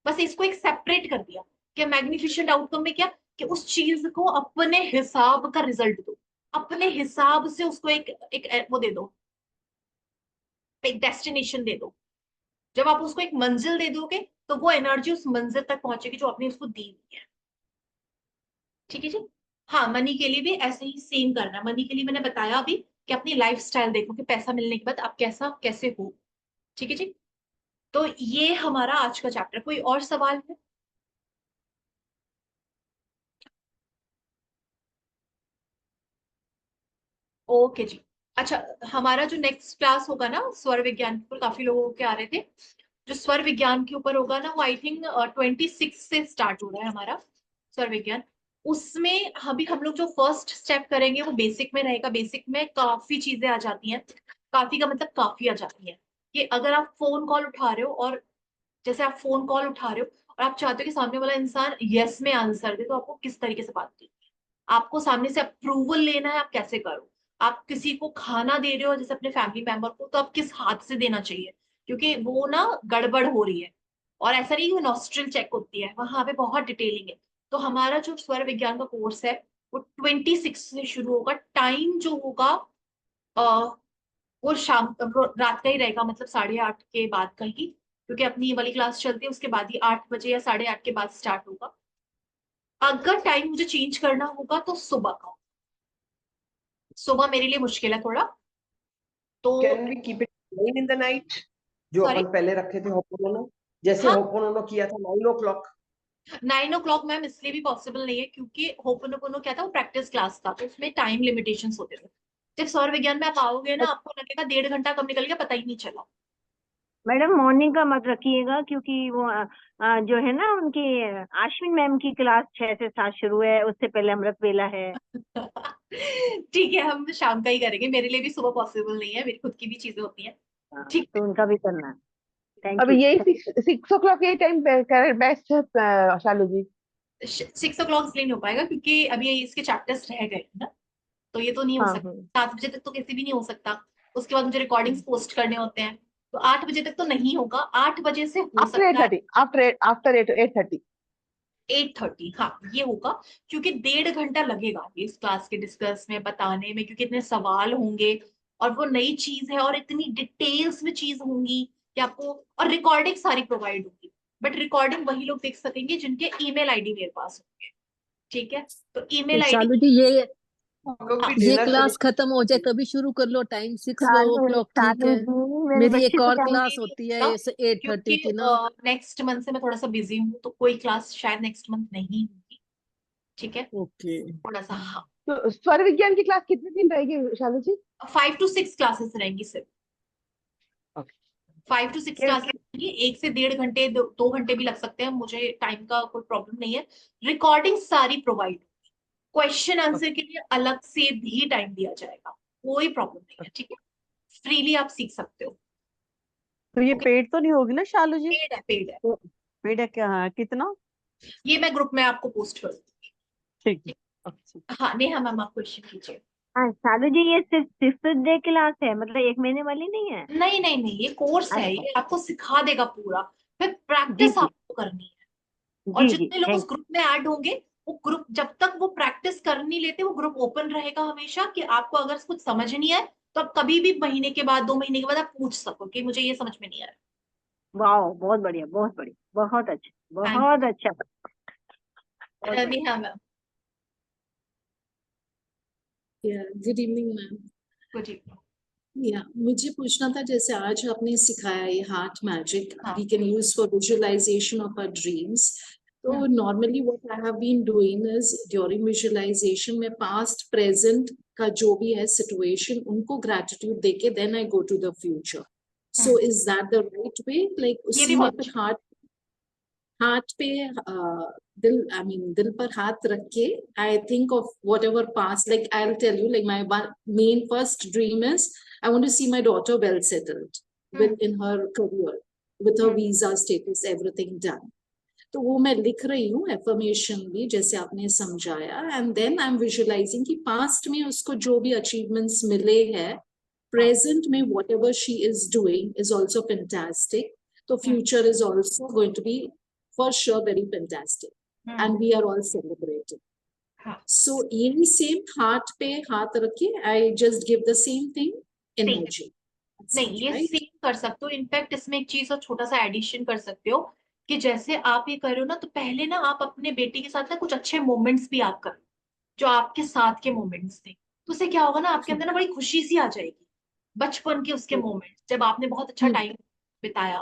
बस इसको एक सेपरेट कर दिया, कि मैग्निफिशेंट आउटकम में क्या, कि उस चीज को अपने हिसाब का रिजल्ट दो, अपने हिसाब से उसको एक वो दे दो, एक डेस्टिनेशन दे दो, जब आप उसको एक मंजिल दे दोगे, तो वो एनर्जी उस मंजिल तक पहुंचेगी जो आपने उसको दी हुई है। ठीक है जी। हाँ, मनी के लिए भी ऐसे ही सेम करना है, मनी के लिए मैंने बताया अभी, कि अपनी लाइफ स्टाइल देखो, कि पैसा मिलने के बाद आप कैसा कैसे हो। ठीक है जी। तो ये हमारा आज का चैप्टर, कोई और सवाल है? ओके जी। अच्छा, हमारा जो नेक्स्ट क्लास होगा ना स्वर विज्ञान के ऊपर, काफी लोगों के आ रहे थे, जो स्वर विज्ञान के ऊपर होगा ना, वो आई थिंक 26 से स्टार्ट हो रहा है हमारा स्वर विज्ञान। उसमें अभी हम लोग जो फर्स्ट स्टेप करेंगे वो बेसिक में रहेगा, बेसिक में काफी चीजें आ जाती हैं, काफी का मतलब काफी आ जाती है, कि अगर आप फोन कॉल उठा रहे हो, और जैसे आप फोन कॉल उठा रहे हो, और आप चाहते हो कि सामने वाला इंसान यस में आंसर दे, तो आपको किस तरीके से बात करनी है, आपको सामने से अप्रूवल लेना है, आप कैसे करो, आप किसी को खाना दे रहे हो जैसे अपने फैमिली मेंबर को, तो आप किस हाथ से देना चाहिए, क्योंकि वो ना गड़बड़ हो रही है, और ऐसा नहीं कि नॉस्ट्रिल चेक होती है, वहां पे बहुत डिटेलिंग है। तो हमारा जो स्वर विज्ञान का कोर्स है, वो 26 से शुरू होगा, टाइम जो होगा वो रात का ही रहेगा, मतलब 8:30 के बाद का ही, क्योंकि अपनी ये वाली क्लास चलती है, उसके बाद ही 8 बजे या 8:30 के बाद स्टार्ट होगा। अगर टाइम मुझे चेंज करना होगा तो सुबह का, सुबह मेरे लिए मुश्किल है थोड़ा, तो। Can we keep it 9 in the night, जो सॉरी, अपन पहले रखे थे होपोनोनो, जैसे हाँ। होपोनोनो किया था 9 o'clock। 9 o'clock मैम इसलिए भी पॉसिबल नहीं है क्योंकि होपोनोपोनो क्या था, वो प्रैक्टिस क्लास था, तो उसमें टाइम लिमिटेशंस होते थे। जब सौर विज्ञान में आप आओगे ना, आपको लगेगा 1.5 घंटा कब निकल गया, पता ही नहीं चला। मैडम मॉर्निंग का मत रखिएगा, क्योंकि वो जो है ना उनकी आश्विन मैम की क्लास 6 से 7 शुरू है, उससे पहले अमृत वेला है। ठीक है, हम शाम का ही करेंगे, मेरे लिए भी सुबह पॉसिबल नहीं है, मेरी खुद की भी चीजें होती हैं। ठीक तो उनका भी करना है। थैंक अब यू। यही 6 o'clock ये टाइम बेस्ट है शालू जी। है, 6 o'clock इसलिए नहीं हो पाएगा क्योंकि अभी ये इसके चैप्टर्स रह गए हैं ना, तो ये तो नहीं हो हाँ सकता। हाँ। 7 बजे तक तो कैसे भी नहीं हो सकता, उसके बाद मुझे रिकॉर्डिंग्स पोस्ट करने होते हैं, तो 8 बजे तक तो नहीं होगा, 8 बजे से हो आफ्टर एट सकता है। Thirty after 8:30। 8:30, हाँ ये होगा, क्योंकि 1.5 घंटा लगेगा ये इस क्लास के डिस्कस में, बताने में, क्योंकि इतने सवाल होंगे, और वो नई चीज है, और इतनी डिटेल्स में चीज होंगी कि आपको, और रिकॉर्डिंग सारी प्रोवाइड होगी, बट रिकॉर्डिंग वही लोग देख सकेंगे जिनके ईमेल आईडी मेरे पास होंगे। ठीक है, तो तो ईमेल आईडी। शालू जी, हम लोग भी ये डिनर क्लास फिनिश। खत्म हो जाए तभी शुरू कर लो, टाइम सिक्स ओ शालू क्लॉक ठीक शालू है। जी, मेरे मेरी बच्चे एक तो और कहते क्लास नहीं होती है होगा, 8:30 क्योंकि की ना। नेक्स्ट मंथ से मैं थोड़ा सा बिजी हूँ, तो कोई क्लास शायद नेक्स्ट मंथ नहीं होगी। ठीक है, ओके। थोड़ा सा, हाँ। तो स्वर विज्ञान की क्लास कितने दिन रहेगी शालू जी? 5 to 6 क्लासेस रहेंगी सिर्फ, ओके। 5 to 6 क्या क्लासेस रहेंगी, 1 से 1.5 घंटे, 2 घंटे भी लग सकते हैं, मुझे टाइम का कोई प्रॉब्लम नहीं है। रिकॉर्डिंग सारी प्रोवाइड, क्वेश्चन आंसर के लिए अलग से भी टाइम दिया जाएगा, कोई प्रॉब्लम नहीं है। ठीक है, फ्रीली आप सीख सकते हो। तो ये ओके, पेड तो नहीं होगी ना शालू जी? पेड है, पेड है। तो पेड है क्या? हाँ, कितना? ये मैं ग्रुप में आपको पोस्ट कर दूंगी। ठीक है। ठीक, अच्छा। हाँ नेहा मैम आप क्वेश्चन कीजिए। हाँ शालू जी, ये सिर्फ 6th डे क्लास है, मतलब 1 महीने वाली नहीं है? नहीं नहीं नहीं, ये कोर्स है, अच्छा। ये आपको सिखा देगा पूरा, फिर जी प्रैक्टिस जी आपको करनी है। और जी जी, जितने लोग उस थैंक ग्रुप में ऐड होंगे, वो ग्रुप जब तक वो प्रैक्टिस कर नहीं लेते, वो ग्रुप ओपन रहेगा हमेशा, कि आपको अगर कुछ समझ नहीं आए तो आप कभी भी महीने के बाद, 2 महीने के बाद आप पूछ सको कि मुझे ये समझ में नहीं आ रहा। वाह, बहुत बढ़िया, बहुत बढ़िया, बहुत अच्छा, थैंक बहुत अच्छा, बहुत यू बढ़िया। Neha ma'am. Good evening ma'am. Good evening. मुझे पूछना था, जैसे आज आपने सिखाया ये हार्ट मैजिक हाँ। We can use for visualisation of our dreams. तो hmm, normally what I have been doing is during visualisation में पास्ट प्रेजेंट का जो भी है सिचुएशन, उनको ग्रेटिट्यूड देके then I go to the future. So hmm, is that the right way? Like ये भी उसी में बहुत फिर अच्छा। हार्ट हाथ पे दिल आई मीन दिल पर हाथ रख के I think of whatever pass like I will tell you like my main first dream is I want to see my daughter well settled hmm, within her career with her hmm, visa status everything done. तो वो मैं लिख रही हूँ affirmation भी, जैसे आपने समझाया, and then I am visualizing कि पास्ट में उसको जो भी अचीवमेंट्स मिले हैं, हाँ, प्रेजेंट में what ever she is doing is also fantastic, तो हम्म, future is also going to be for sure very fantastic hmm, and we are all celebrating. हाँ, So यही same हाथ पे हाथ रखे I just give the same thing नहीं energy. That's नहीं, it, ये right? सेम कर सकते हो, इनफैक्ट इसमें एक चीज और छोटा सा एडिशन कर सकते हो, कि जैसे आप ये कर रहे हो ना, तो पहले ना आप अपने बेटी के साथ ना कुछ अच्छे मोमेंट्स भी याद करो, जो आपके साथ के मोमेंट्स थे, तो उससे क्या होगा ना, आपके अंदर ना बड़ी खुशी सी आ जाएगी, बचपन के उसके Hmm. मोमेंट्स, जब आपने बहुत अच्छा Hmm. टाइम बिताया।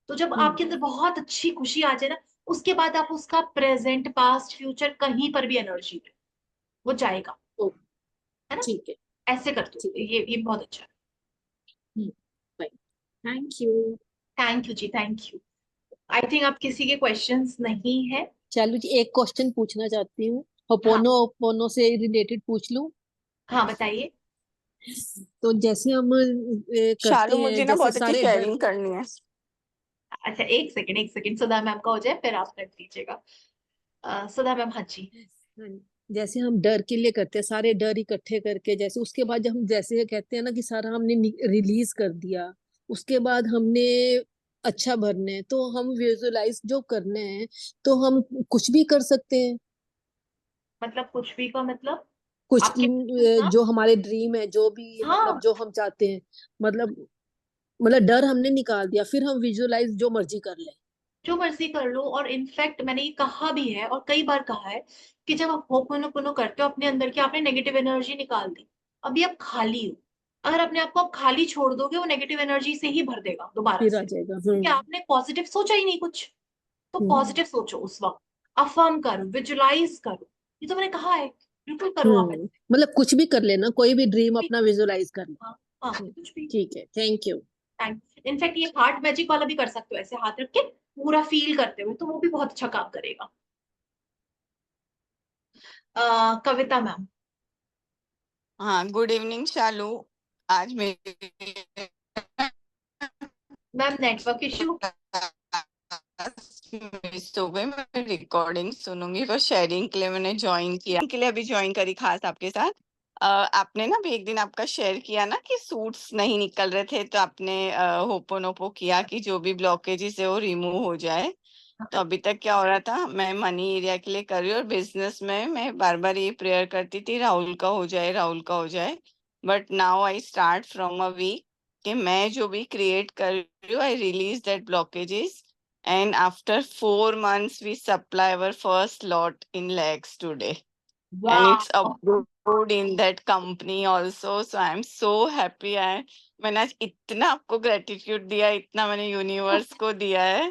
तो जब Hmm. आपके अंदर बहुत अच्छी खुशी आ जाए ना, उसके बाद आप उसका प्रेजेंट, पास्ट, फ्यूचर कहीं पर भी एनर्जी वो जाएगा, Oh, है ना। ठीक है, ऐसे कर दो, ठीक है। ये बहुत अच्छा है। Hmm. Fine. Thank you. Thank you जी, थैंक यू। आई थिंक आप किसी के क्वेश्चंस नहीं है। शालू जी, एक क्वेश्चन पूछना चाहती हूँ, हाँ, होपोनो ओपोनो से रिलेटेड पूछ लूं? हाँ बताइए। तो जैसे हम करते शालू, हैं, मुझे ना जैसे बहुत अच्छी सारे शेयरिंग करनी है। अच्छा, एक सेकंड, एक सेकंड, सुधा मैम का हो जाए फिर आप कर दीजिएगा। सुधा मैम, हाँ जी। हाँ, जैसे हम डर के लिए करते हैं, सारे डर इकट्ठे करके, जैसे उसके बाद जब हम जैसे कहते हैं ना कि सारा हमने रिलीज कर दिया, उसके बाद हमने अच्छा भरने हैं, तो हम विजुअलाइज जो करने हैं, तो हम कुछ भी कर सकते हैं। मतलब कुछ भी का मतलब? कुछ आपके की जो हमारे ड्रीम है, जो भी हाँ मतलब जो हम चाहते हैं, मतलब डर हमने निकाल दिया, फिर हम विजुअलाइज जो मर्जी कर ले। जो मर्जी कर लो। और इनफैक्ट मैंने ये कहा भी है और कई बार कहा है कि जब आप होपोनोपोनो करते हो अपने अंदर की आपने नेगेटिव एनर्जी निकाल दी, अभी आप खाली हो। अगर अपने आप को आप खाली छोड़ दोगे वो नेगेटिव एनर्जी से ही भर देगा दोबारा फिर आ से, जाएगा। क्योंकि आपने पॉजिटिव सोचा ही नहीं कुछ। तो हम्म पॉजिटिव सोचो उस वक्त, अफर्म करो, विजुलाइज करो। ये तो मैंने कहा है, बिल्कुल करो आप ऐसे। मतलब कुछ भी कर लेना, कोई भी ड्रीम अपना विजुअलाइज कर हाँ हाँ, ले। कुछ भी। ठीक है, थैंक यू। इनफैक्ट ये हार्ट मैजिक वाला भी कर सकते हो, ऐसे हाथ रख के पूरा फील करते हुए, तो वो भी बहुत अच्छा काम करेगा। कविता मैम। हाँ, गुड इवनिंग शालू। आज मेरे मैम नेटवर्क इश्यू। मिस हो गई। मैं रिकॉर्डिंग सुनूंगी, पर शेयरिंग के लिए मैंने ज्वाइन किया, के लिए अभी ज्वाइन करी खास आपके साथ। आपने ना भी एक दिन आपका शेयर किया ना कि सूट्स नहीं निकल रहे थे, तो आपने होपोनोपो किया कि जो भी ब्लॉकेजेस है वो रिमूव हो जाए। तो अभी तक क्या हो रहा था, मैं मनी एरिया के लिए कर रही हूँ और बिजनेस में मैं बार बार ये प्रेयर करती थी, राहुल का हो जाए, राहुल का हो जाए। But now I start from a week कि मैं जो भी क्रिएट कर रही हूँ, I release that blockages, and after 4 months we supply our first lot in lakhs today, and it's वाह, approved in that company also, so I'm so happy। मैंने आज इतना आपको ग्रेटिट्यूड दिया, इतना मैंने यूनिवर्स को दिया है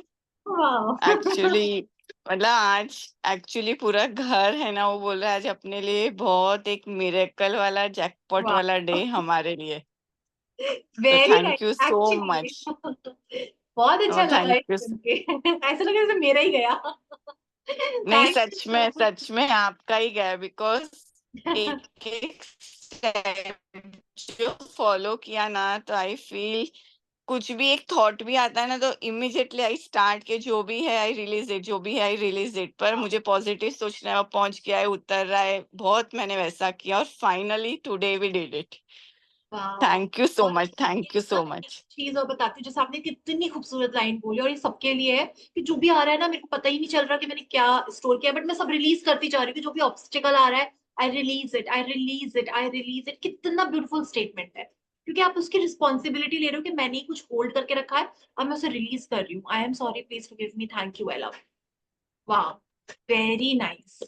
वाह। एक्चुअली। मतलब आज एक्चुअली पूरा घर है ना, वो बोल रहा है आज अपने लिए बहुत एक मिरेकल वाला जैकपॉट वाला डे हमारे लिए। तो very thank you nice so actually. Much. बहुत अच्छा लगा थैंक ये यू। सुन के। ऐसा लगा जैसे मेरा ही गया। नहीं, थैंक यू सो सच में आपका ही गया, बिकॉज एक एक स्टेप जो फॉलो किया ना, तो आई फील कुछ भी एक थॉट भी आता है ना, तो इमिजिएटली आई स्टार्ट के जो भी है आई रिलीज इट, जो भी है आई रिलीज इट। पर मुझे पॉजिटिव सोचना है, वो पहुंच गया है, उतर रहा है, बहुत मैंने वैसा किया और finally today we did it. वाह। थैंक यू सो और मच, थैंक यू सो एक मच। चीज और बताती हूँ, जैसे आपने कितनी खूबसूरत लाइन बोली, और ये सबके लिए है कि जो भी आ रहा है ना, मेरे को पता ही नहीं चल रहा कि मैंने क्या स्टोर किया, बट मैं सब रिलीज करती जा रही हूँ कि जो भी ऑब्स्टिकल आ रहा है, I release it, I release it, I release it. कितना ब्यूटीफुल स्टेटमेंट है, क्योंकि आप उसकी रिस्पॉन्सिबिलिटी ले रहे हो कि मैंने ही कुछ होल्ड करके रखा है, अब मैं उसे रिलीज कर रही हूँ। I am sorry, please forgive me, thank you, I love. वाह, वेरी नाइस।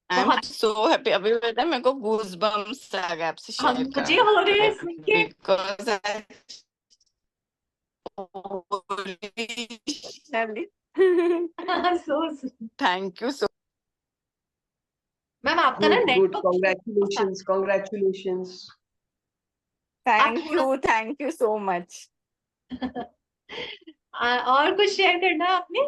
आई एम बहुत। So happy. अभी पता है मेरे को गूज बम्स आ गए आपसे हम शेयर मुझे हो रहे कर, हैं सुन के। Because so thank you so. Ma'am आपका ना Good, good. Network Congratulations, congratulations. आप थैंक यू सो मच। और कुछ शेयर करना है आपने?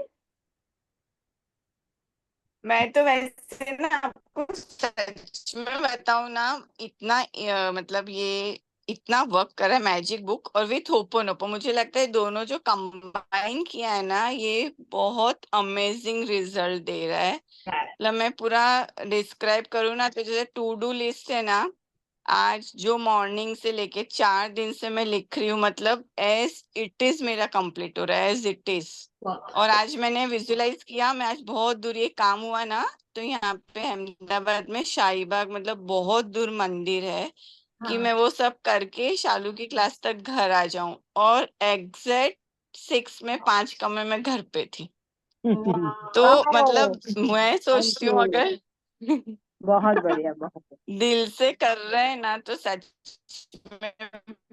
मैं तो वैसे ना आपको सच में बताऊं ना, इतना मतलब ये इतना वर्क कर रहा है मैजिक बुक और विथ होपोनोपो, मुझे लगता है दोनों जो कंबाइन किया है ना, ये बहुत अमेजिंग रिजल्ट दे रहा है। मतलब मैं पूरा डिस्क्राइब करूँ ना, तो जैसे टू डू लिस्ट है ना, आज जो मॉर्निंग से लेके 4 दिन से मैं लिख रही हूँ, मतलब एज इट इज मेरा कंप्लीट हो रहा है, एज इट इज। और आज मैंने विजुलाइज किया, मैं आज बहुत दूर ये काम हुआ ना, तो यहाँ पे अहमदाबाद में शाहीबाग, मतलब बहुत दूर मंदिर है, कि मैं वो सब करके शालू की क्लास तक घर आ जाऊं, और एग्जैक्ट 6 में 5 कम में मैं घर पे थी। तो मतलब मैं सोचती हूँ अगर बहुत बढ़िया, बहुत बढ़िया। दिल से कर रहे हैं ना, तो सच में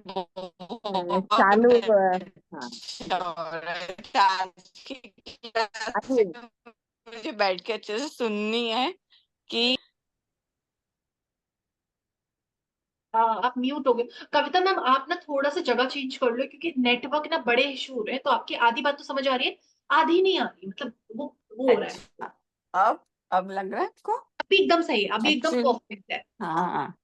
बहुत चालू हाँ, अच्छा हो रहा है। आज की क्लास अभी से मुझे बैठ के अच्छे से सुननी है कि आप म्यूट हो गए। कविता मैम आप ना थोड़ा सा जगह चेंज कर लो, क्योंकि नेटवर्क ना बड़े इशू हो रहे हैं, तो आपकी आधी बात तो समझ आ रही है, आधी नहीं आ रही, मतलब वो हो रहा है। अच्छा, अब लग रहा है आपको? अभी एकदम सही है, अभी एकदम एक्चुअली परफेक्ट है। हाँ,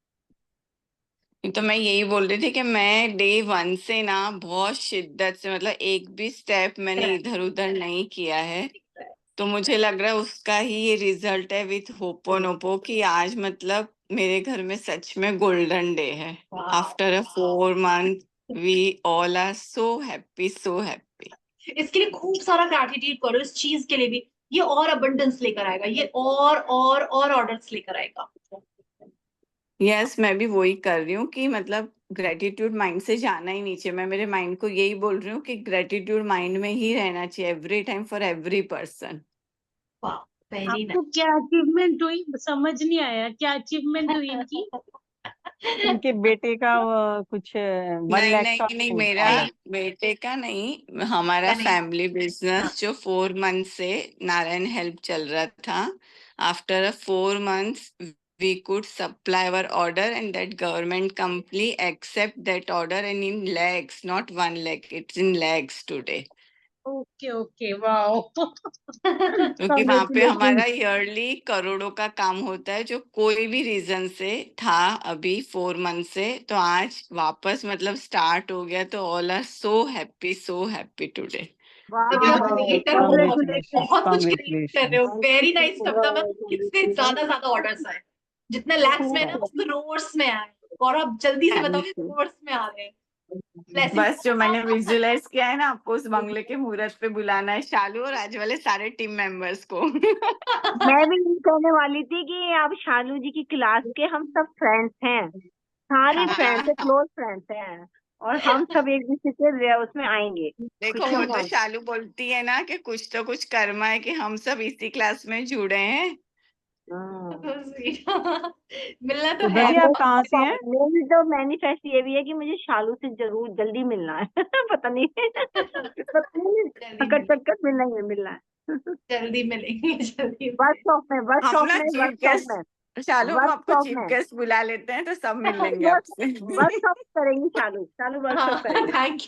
तो मैं यही बोल रही थी कि मैं डे 1 से ना बहुत शिद्दत से, मतलब एक भी स्टेप मैंने इधर उधर नहीं किया है, तो मुझे लग रहा है उसका ही ये रिजल्ट है विथ होपोनोपो, कि आज मतलब मेरे घर में सच में गोल्डन डे है। वाह। After a 4 month we all are so happy, so happy. इसके लिए खूब सारा ग्रैटिट्यूड करो, इस चीज के लिए भी। ये और अबंडेंस लेकर आएगा, ये और ऑर्डर्स लेकर आएगा। यस, मैं भी वही कर रही हूँ कि मतलब ग्रेटिट्यूड माइंड से जाना ही नहीं चाहिए। मैं मेरे माइंड को यही बोल रही हूँ कि ग्रेटिट्यूड माइंड में ही रहना चाहिए every time for every person. वाह, वेरी आपको क्या अचीवमेंट हुई, समझ नहीं आया, क्या अचीवमेंट हुई इनकी? उनके बेटे का कुछ 1 नहीं लाख नहीं का नहीं, हो मेरा आया। बेटे का नहीं, हमारा नहीं। फैमिली हाँ। बिजनेस जो 4 मंथ से नारायण हेल्प चल रहा था, after 4 months we could supply our order and that government company accept that order and in lakhs, not 1 lakh, it's in lakhs today. Okay okay, wow. क्योंकि वहां पे Congratulations. हमारा ईयरली करोड़ों का काम होता है जो कोई भी रीजन से था अभी 4 मंथ से, तो आज वापस मतलब स्टार्ट हो गया, तो all are so happy today. तभी आप क्रिएटर हो, Congratulations, बहुत कुछ क्रिएट कर रहे हो। congratulations. वेरी नाइस कविता मैम, कितने ज्यादा ऑर्डर्स आए, जितने लैक्स में है ना वो करोर्स में आए, और आप जल्दी से बताओ कि करोर्स में आ रहे हैं। Blessings. बस जो मैंने विजुअलाइज किया है ना, आपको उस बंगले के मुहूर्त पे बुलाना है, शालू और आज वाले सारे टीम मेंबर्स को। मैं भी यही कहने वाली थी कि अब शालू जी की क्लास के हम सब फ्रेंड्स हैं, सारे फ्रेंड्स हैं, क्लोज फ्रेंड्स हैं, और हम सब एक दूसरे के उसमें आएंगे। देखो खुशियों वो तो में। शालू बोलती है ना कि कुछ तो कुछ कर्मा है कि हम सब इसी क्लास में जुड़े हैं। मिलना तो उदय है। जी, आप कहाँ से हैं? मेरी तो मैनिफेस्ट ये भी है कि मुझे शालू से जरूर जल्दी मिलना है। पता नहीं टक्कर मिलना ही है, मिलना है। जल्दी मिलेंगे, जल्दी वर्कशॉप में, हम वर्कशॉप ना में, चीफ वर्कशॉप गेस्ट, में, शालू हम आपको वर्कशॉप चीफ में। गेस्ट बुला लेते हैं तो सब मिल लेंगे आपसे। वर्कशॉप करेंगी शालू, शालू वर्कशॉप करेंगी। थैंक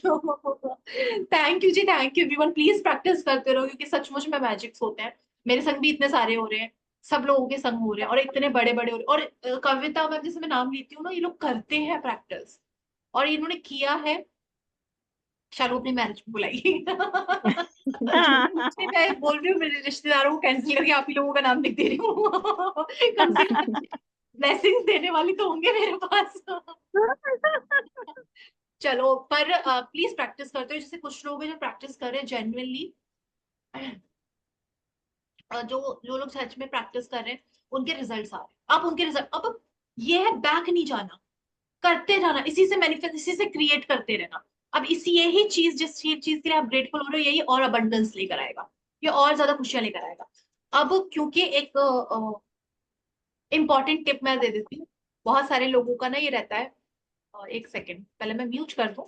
यू जी, thank you everyone. Please practice करते रहो, क्योंकि सचमुच में मैजिक्स होते हैं। मेरे संग भी इतने सारे हो रहे हैं, सब लोगों के संग हो रहे हैं, और इतने बड़े बड़े हो रहे हैं। और कविता मैम जैसे मैं नाम लेती हूँ ना, ये लोग करते हैं प्रैक्टिस, और इन्होंने किया है। शालू अपनी मैरिज में बुलाइए। मैं बोल रही हूँ मेरे रिश्तेदारों को कैंसिल करके आप ही लोगों का नाम लिख दे रही हूँ। कम से कम ब्लेसिंग्स देने वाली तो होंगे मेरे पास। चलो, पर प्लीज प्रैक्टिस करते हो। जैसे कुछ लोग हैं जो प्रैक्टिस कर रहे हैं जेन्युइनली, जो जो लोग सच में प्रैक्टिस कर रहे हैं उनके रिजल्ट्स आ रहे हैं। आप उनके रिजल्ट, अब ये है बैक नहीं जाना, करते जाना, इसी से मैनिफेस्ट, इसी से क्रिएट करते रहना। अब इसी यही चीज, जिस चीज के लिए आप ग्रेटफुल हो रहे हो, यही और अबंडेंस लेकर आएगा, ये और ज्यादा खुशियां लेकर आएगा। अब क्योंकि एक इम्पॉर्टेंट टिप मैं दे देती हूँ, बहुत सारे लोगों का ना ये रहता है। एक सेकेंड, पहले मैं म्यूट कर दूं,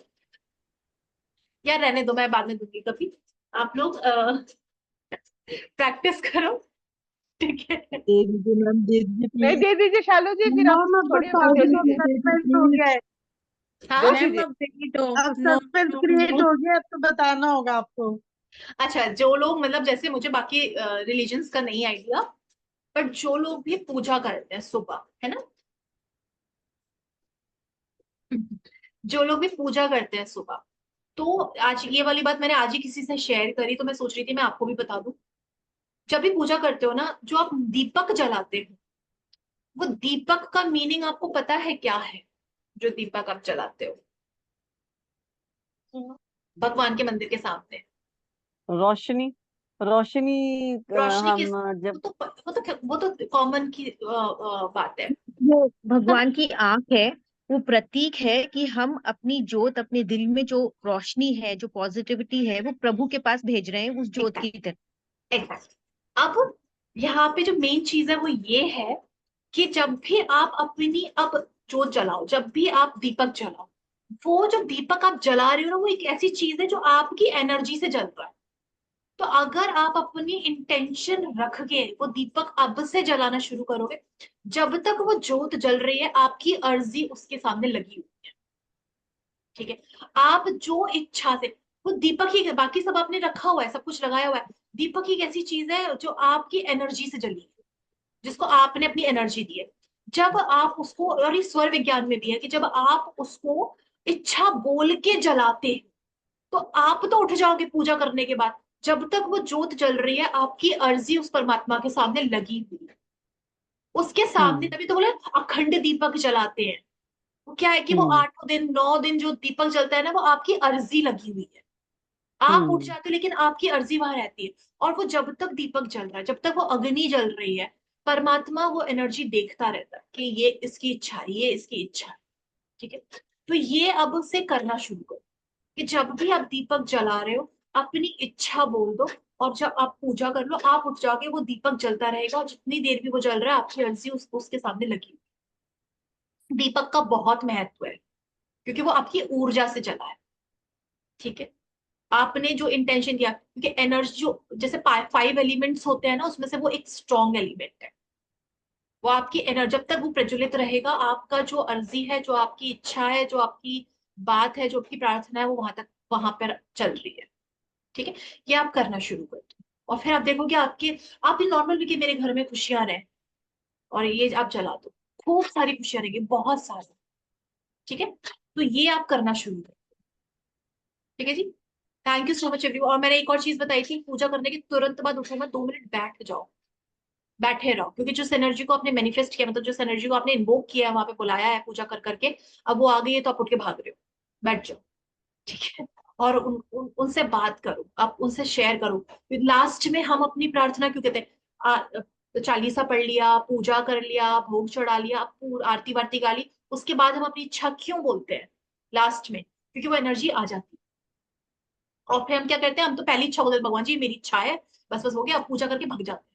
या रहने दो, मैं बाद में दूंगी कभी। आप लोग प्रैक्टिस करो, ठीक है। दे दीजिए मैम, दे दीजिए नहीं, प्लीज। दे दीजिए शालू जी, फिर आप मैम अब छोड़िए, बता बस दे दो, दीजिए। सस्पेंस हो गया है। हाँ, दे मैम दीजिए। अब सस्पेंस क्रिएट हो गया, अब तो बताना होगा आपको। अच्छा, जो लोग मतलब जैसे मुझे बाकी रिलीजन्स का नहीं आइडिया, बट जो लोग भी पूजा करते हैं सुबह, है ना, जो लोग भी पूजा करते हैं सुबह, तो आज ये वाली बात मैंने आज ही किसी से शेयर करी, तो मैं सोच रही थी मैं आपको भी बता दूं। जब भी पूजा करते हो ना, जो आप दीपक जलाते हो, वो दीपक का मीनिंग आपको पता है क्या है? जो दीपक आप जलाते हो भगवान के मंदिर के सामने, रोशनी, रोशनी रोशनी हम किस, जब वो तो कॉमन की बात है। वो भगवान की आंख है, वो प्रतीक है कि हम अपनी ज्योत, अपने दिल में जो रोशनी है, जो पॉजिटिविटी है, वो प्रभु के पास भेज रहे हैं उस ज्योत की तरह। एग्जैक्ट। अब यहाँ पे जो मेन चीज है वो ये है कि जब भी आप अपनी अब जोत जलाओ, जब भी आप दीपक जलाओ, वो जो दीपक आप जला रहे हो ना, वो एक ऐसी चीज है जो आपकी एनर्जी से जल रहा है। तो अगर आप अपनी इंटेंशन रख के वो दीपक अब से जलाना शुरू करोगे, जब तक वो जोत जल रही है, आपकी अर्जी उसके सामने लगी हुई है, ठीक है। आप जो इच्छा से, वो दीपक ही, बाकी सब आपने रखा हुआ है, सब कुछ लगाया हुआ है, दीपक ही एक ऐसी चीज है जो आपकी एनर्जी से जली है, जिसको आपने अपनी एनर्जी दी है। जब आप उसको, और ये स्वर विज्ञान में भी है कि जब आप उसको इच्छा बोल के जलाते हैं, तो आप तो उठ जाओगे पूजा करने के बाद, जब तक वो जोत जल रही है आपकी अर्जी उस परमात्मा के सामने लगी हुई है, उसके सामने। तभी तो बोले अखंड दीपक जलाते हैं। वो क्या है कि वो 8 दिन 9 दिन जो दीपक जलता है ना, वो आपकी अर्जी लगी हुई है। आप उठ जाते हो लेकिन आपकी अर्जी वहां रहती है, और वो जब तक दीपक जल रहा है, जब तक वो अग्नि जल रही है, परमात्मा वो एनर्जी देखता रहता है कि ये इसकी इच्छा है, ये इसकी इच्छा है। ठीक है, तो ये अब से करना शुरू करो कि जब भी आप दीपक जला रहे हो अपनी इच्छा बोल दो, और जब आप पूजा कर लो आप उठ जाओगे, वो दीपक जलता रहेगा, और जितनी देर भी वो जल रहा है आपकी अर्जी उसके सामने लगी हुई। दीपक का बहुत महत्व है क्योंकि वो आपकी ऊर्जा से जला है। ठीक है, आपने जो इंटेंशन दिया, क्योंकि एनर्जी जो जैसे 5 एलिमेंट्स होते हैं ना, उसमें से वो एक स्ट्रॉन्ग एलिमेंट है। वो आपकी एनर्जी जब तक वो प्रज्वलित रहेगा, आपका जो अर्जी है, जो आपकी इच्छा है, जो आपकी बात है, जो आपकी प्रार्थना है, वो वहां तक वहां पर चल रही है। ठीक है, ये आप करना शुरू कर दो, और फिर आप देखोगे आप ये नॉर्मल भी कि मेरे घर में खुशियां रहे, और ये आप जला दो, खूब सारी खुशियां रहेगी, बहुत सारी। ठीक है, तो ये आप करना शुरू करो। ठीक है जी, thank you so much everyone. और मैंने एक और चीज बताई थी, पूजा करने के तुरंत बाद उठो मत, 2 मिनट बैठ जाओ, बैठे रहो, क्योंकि जिस एनर्जी को आपने मैनिफेस्ट किया, मतलब जिस एनर्जी को आपने इन्वोक किया है, वहां पे बुलाया है पूजा कर करके, अब वो आ गई है तो आप उठ के भाग रहे हो, बैठ जाओ। ठीक है, और उनसे बात करो, आप उनसे शेयर करो। लास्ट में हम अपनी प्रार्थना क्यों कहते हैं, चालीसा पढ़ लिया, पूजा कर लिया, भोग चढ़ा लिया, आरती वारती गा ली, उसके बाद हम अपनी इच्छा क्यों बोलते हैं लास्ट में? क्योंकि वो एनर्जी आ जाती है। और फिर हम क्या करते हैं, हम तो पहली इच्छा बोलते हैं, भगवान जी मेरी इच्छा है, बस बस हो गया, अब पूजा करके भाग जाते हैं,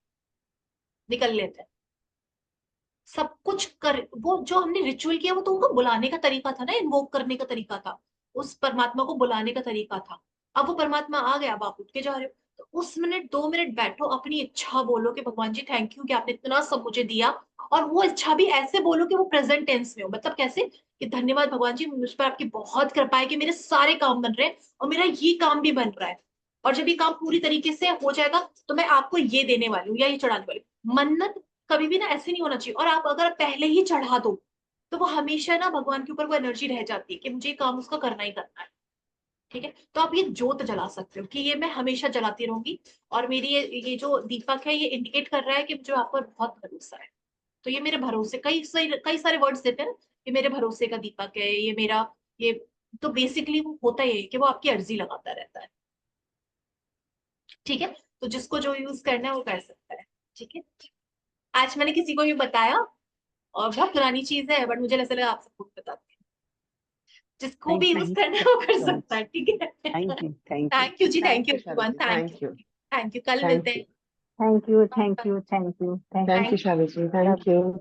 निकल लेते हैं। सब कुछ कर, वो जो हमने रिचुअल किया वो तो उनको बुलाने का तरीका था ना, इन्वोक करने का तरीका था, उस परमात्मा को बुलाने का तरीका था। अब वो परमात्मा आ गया, अब आप उठ के जा रहे हो, तो उस मिनट 2 मिनट बैठो, अपनी इच्छा बोलो कि भगवान जी थैंक यू कि आपने इतना सब मुझे दिया। और वो इच्छा भी ऐसे बोलो कि वो प्रेजेंट टेंस में हो, मतलब कैसे कि धन्यवाद भगवान जी, मुझ पर आपकी बहुत कृपा है कि मेरे सारे काम बन रहे हैं, और मेरा ये काम भी बन रहा है, और जब ये काम पूरी तरीके से हो जाएगा तो मैं आपको ये देने वाली हूँ या ये चढ़ाने वाली हूँ। मन्नत कभी भी ना ऐसे नहीं होना चाहिए, और आप अगर पहले ही चढ़ा दो तो वो हमेशा ना भगवान के ऊपर वो एनर्जी रह जाती है कि मुझे ये काम उसका करना ही करना है। ठीक है, तो आप ये जोत जला सकते हो कि ये मैं हमेशा जलाती रहूंगी, और मेरी ये जो दीपक है ये इंडिकेट कर रहा है कि मुझे आप पर बहुत भरोसा है। तो ये मेरे भरोसे, कई सारे वर्ड्स देते हैं ना, ये मेरे भरोसे का दीपक है, ये मेरा ये, तो बेसिकली वो होता ही है कि वो आपकी अर्जी लगाता रहता है। ठीक है, तो जिसको जो यूज करना है वो कर सकता है। ठीक है, आज मैंने किसी को भी बताया, और बहुत पुरानी चीज है बट मुझे ऐसा लगा आप सबको बताती हूँ, जिसको भी यूज करना है वो कर सकता है। ठीक है, थैंक यू थैंक यू जी, thank thank you you Shalu everyone, जी, thank thank you, you, thank you, कल थैंक मिलते यू, हैं। Thank you, bye thank bye. You, thank you, thank thank you Shalu ji, thank you.